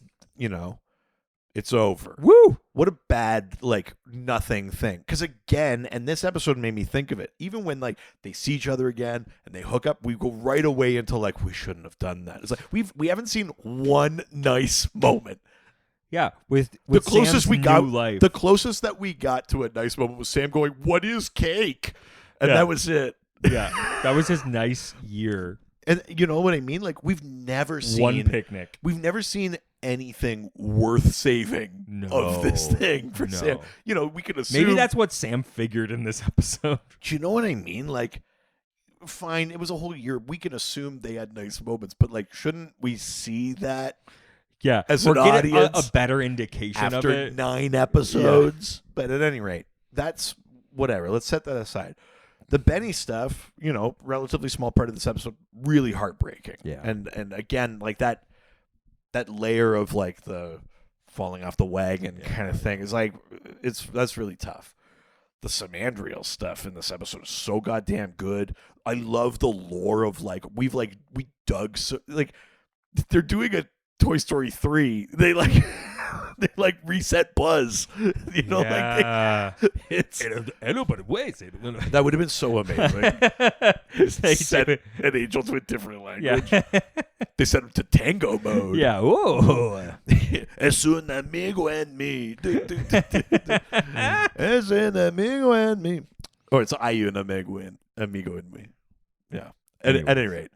it's over. Woo! What a bad, like, nothing thing. Because again, and this episode made me think of it, even when, like, they see each other again and they hook up, we go right away into, like, we shouldn't have done that. It's like, we haven't seen one nice moment. Yeah, with The closest Sam's we got, new life. the closest that we got to a nice moment was Sam going, "What is cake?" And Yeah. that was it. Yeah, that was his nice year. And you know what I mean? Like, we've never seen One picnic. We've never seen anything worth saving of this thing for No. Sam. You know, we could assume. Maybe that's what Sam figured in this episode. Do you know what I mean? Like, fine, it was a whole year. We can assume they had nice moments, but like, shouldn't we see that Yeah, as or an get audience a better indication after of it. 9 episodes? But at any rate, that's whatever. Let's set that aside. The Benny stuff, you know, relatively small part of this episode, really heartbreaking. Yeah. And again, like that layer of like the falling off the wagon kind of thing is like that's really tough. The Samandriel stuff in this episode is so goddamn good. I love the lore of like we dug so like they're doing a Toy Story 3. They like reset Buzz. You know, like it's Hello, but wait. that would have been so amazing. Set an angel to a different language. Yeah. They set him to tango mode. Yeah. Whoa. Es un amigo en mí. Es un amigo en mí. Or it's I un amigo en mí. Yeah. At any rate,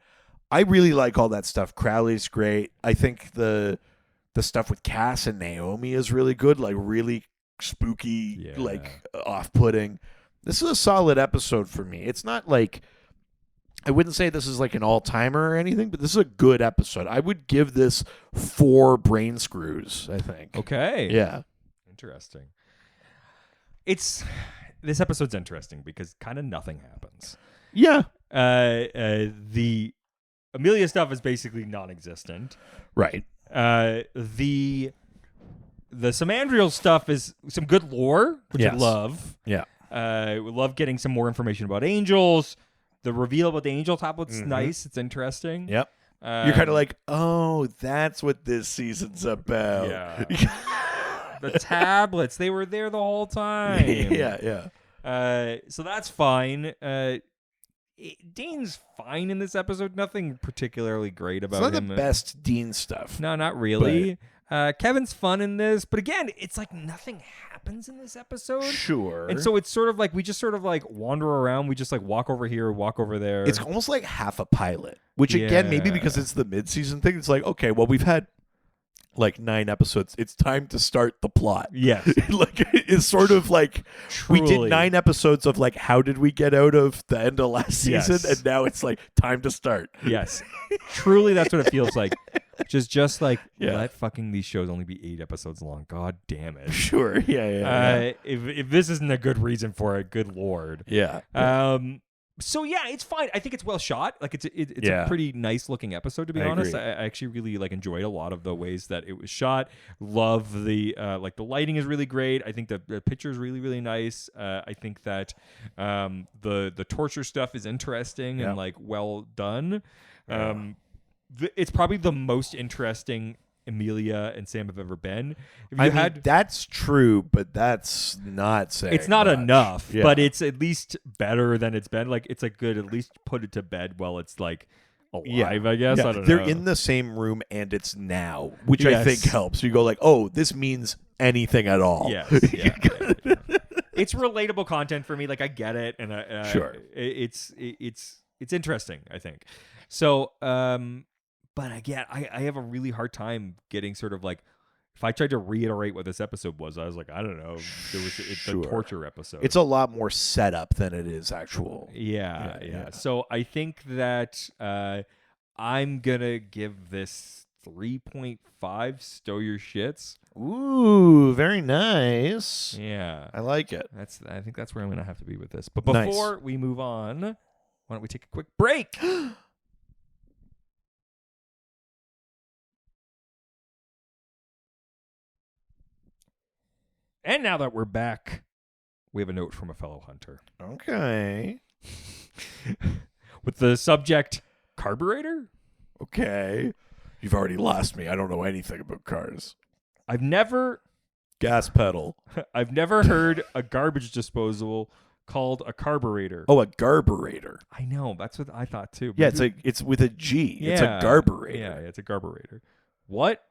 I really like all that stuff. Crowley's great. I think the stuff with Cass and Naomi is really good. Like really spooky, like off-putting. This is a solid episode for me. It's not like I wouldn't say this is like an all-timer or anything, but this is a good episode. I would give this 4 brain screws, I think. Okay. Yeah. Interesting. This episode's interesting because kind of nothing happens. Yeah. The Amelia stuff is basically non-existent. Right. The Samandriel stuff is some good lore, which I Yes. love. Yeah. We love getting some more information about angels. The reveal about the angel tablet's nice. It's interesting. Yep. You're kind of like, oh, that's what this season's about. Yeah. The tablets, they were there the whole time. yeah. So that's fine. Dean's fine in this episode. Nothing particularly great about It's not him. the best Dean stuff. No, not really. Kevin's fun in this, but again, it's like nothing happens in this episode. Sure. And so it's sort of like we just sort of like wander around. We just like walk over here, walk over there. It's almost like half a pilot, which again, maybe because it's the mid-season thing, it's like, okay, well, we've had like 9 episodes. It's time to start the plot. Yes. Like it's sort of like we Truly. did 9 episodes of like how did we get out of the end of last season, Yes. and now it's like time to start. Yes. Truly, that's what it feels like. Just like Yeah. let fucking these shows only be 8 episodes long. God damn it. Sure. Yeah. If this isn't a good reason for it, good lord. Yeah. So yeah, it's fine. I think it's well shot. Like it's Yeah. a pretty nice looking episode, to be I honest. agree. I actually really like enjoyed a lot of the ways that it was shot. Love the like the lighting is really great. I think the picture is really really nice. I think that the torture stuff is interesting and like well done. It's probably the most interesting Amelia and Sam have ever been. If you that's true, but that's not saying it's not much. enough, Yeah. but it's at least better than it's been. Like it's a good, at least put it to bed while it's like alive, I guess. Yeah. I don't They're know. in the same room and it's now, which I Yes. think helps. You go like, oh, this means anything at all. Yes, yeah. It's relatable content for me. Like I get it, and Sure. it's interesting. I think so. But again, I have a really hard time getting sort of like if I tried to reiterate what this episode was, I was like, I don't know. It's a torture episode. It's a lot more setup than it is actual. Yeah. So I think that I'm going to give this 3.5 stow your shits. Ooh, very nice. Yeah. I like it. I think that's where I'm going to have to be with this. But before we move on, why don't we take a quick break? And now that we're back, we have a note from a fellow hunter. Okay. With the subject, carburetor? Okay. You've already lost me. I don't know anything about cars. I've never pedal. I've never heard a garbage disposal called a carburetor. Oh, a garburator. I know. That's what I thought too. Yeah, it's with a G. Yeah, it's a garburator. Yeah, it's a garburator. What?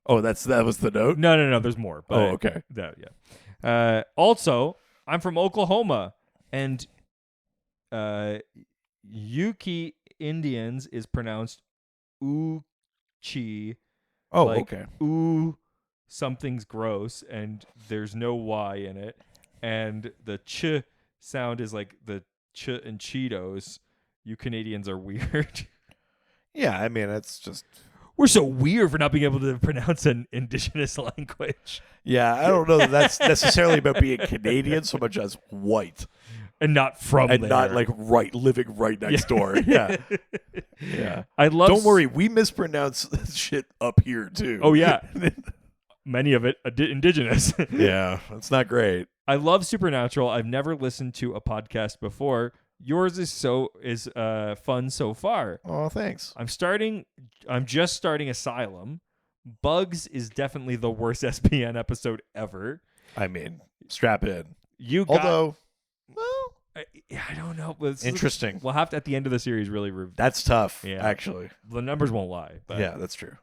Oh, that was the note? No. There's more. But okay. Yeah. Also, I'm from Oklahoma, and Yuki Indians is pronounced Uchi. Oh, like, okay. Ooh, something's gross, and there's no Y in it. And the ch sound is like the ch and Cheetos. You Canadians are weird. Yeah, I mean, it's just... We're so weird for not being able to pronounce an indigenous language. Yeah, I don't know that that's necessarily about being Canadian so much as white. And not from and there. not like living right next door. Yeah. Yeah. I love... Don't worry, we mispronounce shit up here too. Oh, yeah. Many of it indigenous. Yeah, that's not great. I love Supernatural. I've never listened to a podcast before. Yours is fun so far. Oh, thanks. I'm just starting Asylum. Bugs is definitely the worst SPN episode ever. I mean, strap in. Well, I don't know. Interesting. We'll have to, at the end of the series, really That's tough, Yeah. actually. The numbers won't lie. But, yeah, that's true.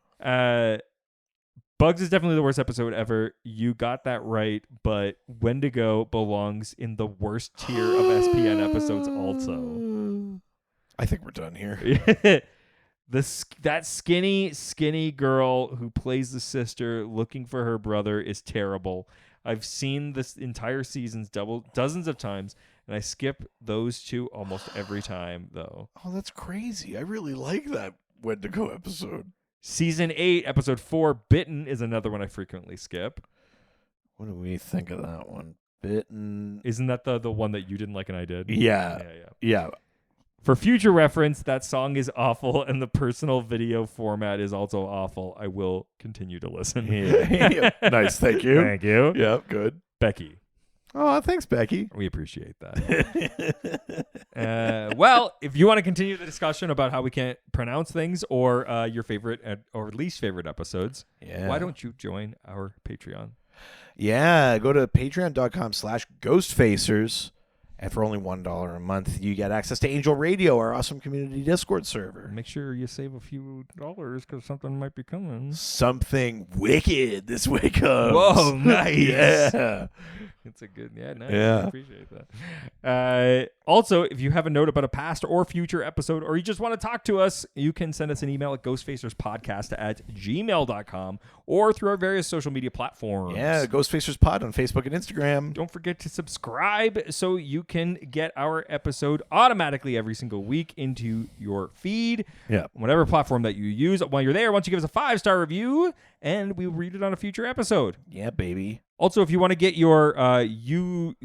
Bugs is definitely the worst episode ever. You got that right, but Wendigo belongs in the worst tier of SPN episodes also. I think we're done here. That skinny girl who plays the sister looking for her brother is terrible. I've seen this entire seasons dozens of times, and I skip those two almost every time, though. Oh, that's crazy. I really like that Wendigo episode. Season 8, episode 4, Bitten, is another one I frequently skip. What do we think of that one? Bitten. Isn't that the one that you didn't like and I did? Yeah. For future reference, that song is awful, and the personal video format is also awful. I will continue to listen. Yeah. Nice, thank you. Thank you. Yeah, good. Becky. Oh, thanks, Becky. We appreciate that. Well, if you want to continue the discussion about how we can't pronounce things or your favorite or least favorite episodes, why don't you join our Patreon? Yeah, go to patreon.com/ghostfacers. And for only $1 a month, you get access to Angel Radio, our awesome community Discord server. Make sure you save a few dollars because something might be coming. Something wicked this way comes. Whoa, nice. Yeah. It's a good, nice. Yeah. I appreciate that. Also, if you have a note about a past or future episode, or you just want to talk to us, you can send us an email at ghostfacerspodcast@gmail.com or through our various social media platforms. Yeah, Ghostfacers Pod on Facebook and Instagram. Don't forget to subscribe so you can get our episode automatically every single week into your feed. Yeah. Whatever platform that you use. While you're there, once you give us a 5-star review, and we'll read it on a future episode. Yeah, baby. Also, if you want to get your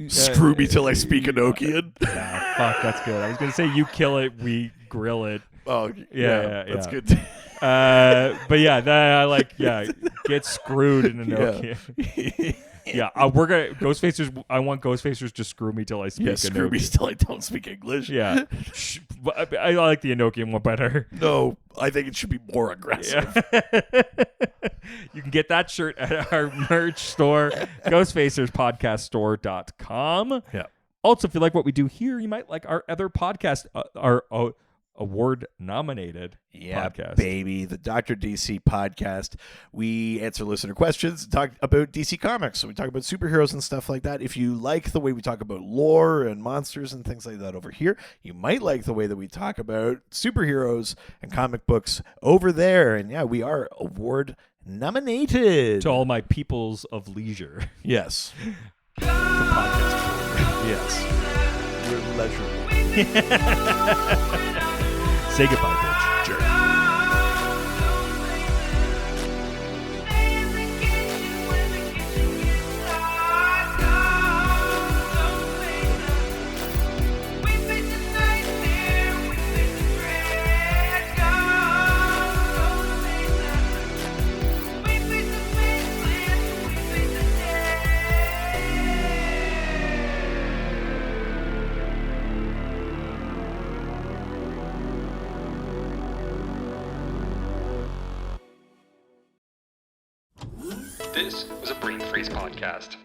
Screw me till I speak Enochian. Yeah, fuck, that's good. I was gonna say you kill it, we grill it. Oh, yeah, that's good. But yeah, get screwed in Enochian. Yeah, we're gonna Ghostfacers. I want Ghostfacers to screw me till I speak. Yeah, screw me till I don't speak English. Yeah, I like the Enochian one better. No, I think it should be more aggressive. Yeah. You can get that shirt at our merch store, ghostfacerspodcaststore.com. Yeah. Also, if you like what we do here, you might like our other podcast, our award-nominated Yeah, podcast. baby. The Dr. DC podcast. We answer listener questions, talk about DC Comics. So we talk about superheroes and stuff like that. If you like the way we talk about lore and monsters and things like that over here, you might like the way that we talk about superheroes and comic books over there. And yeah, we are award nominated. To all my peoples of leisure. Yes. The podcast. Yes. We're leisurely. Say goodbye, bitch. Jerk. This was a Brain Freeze podcast.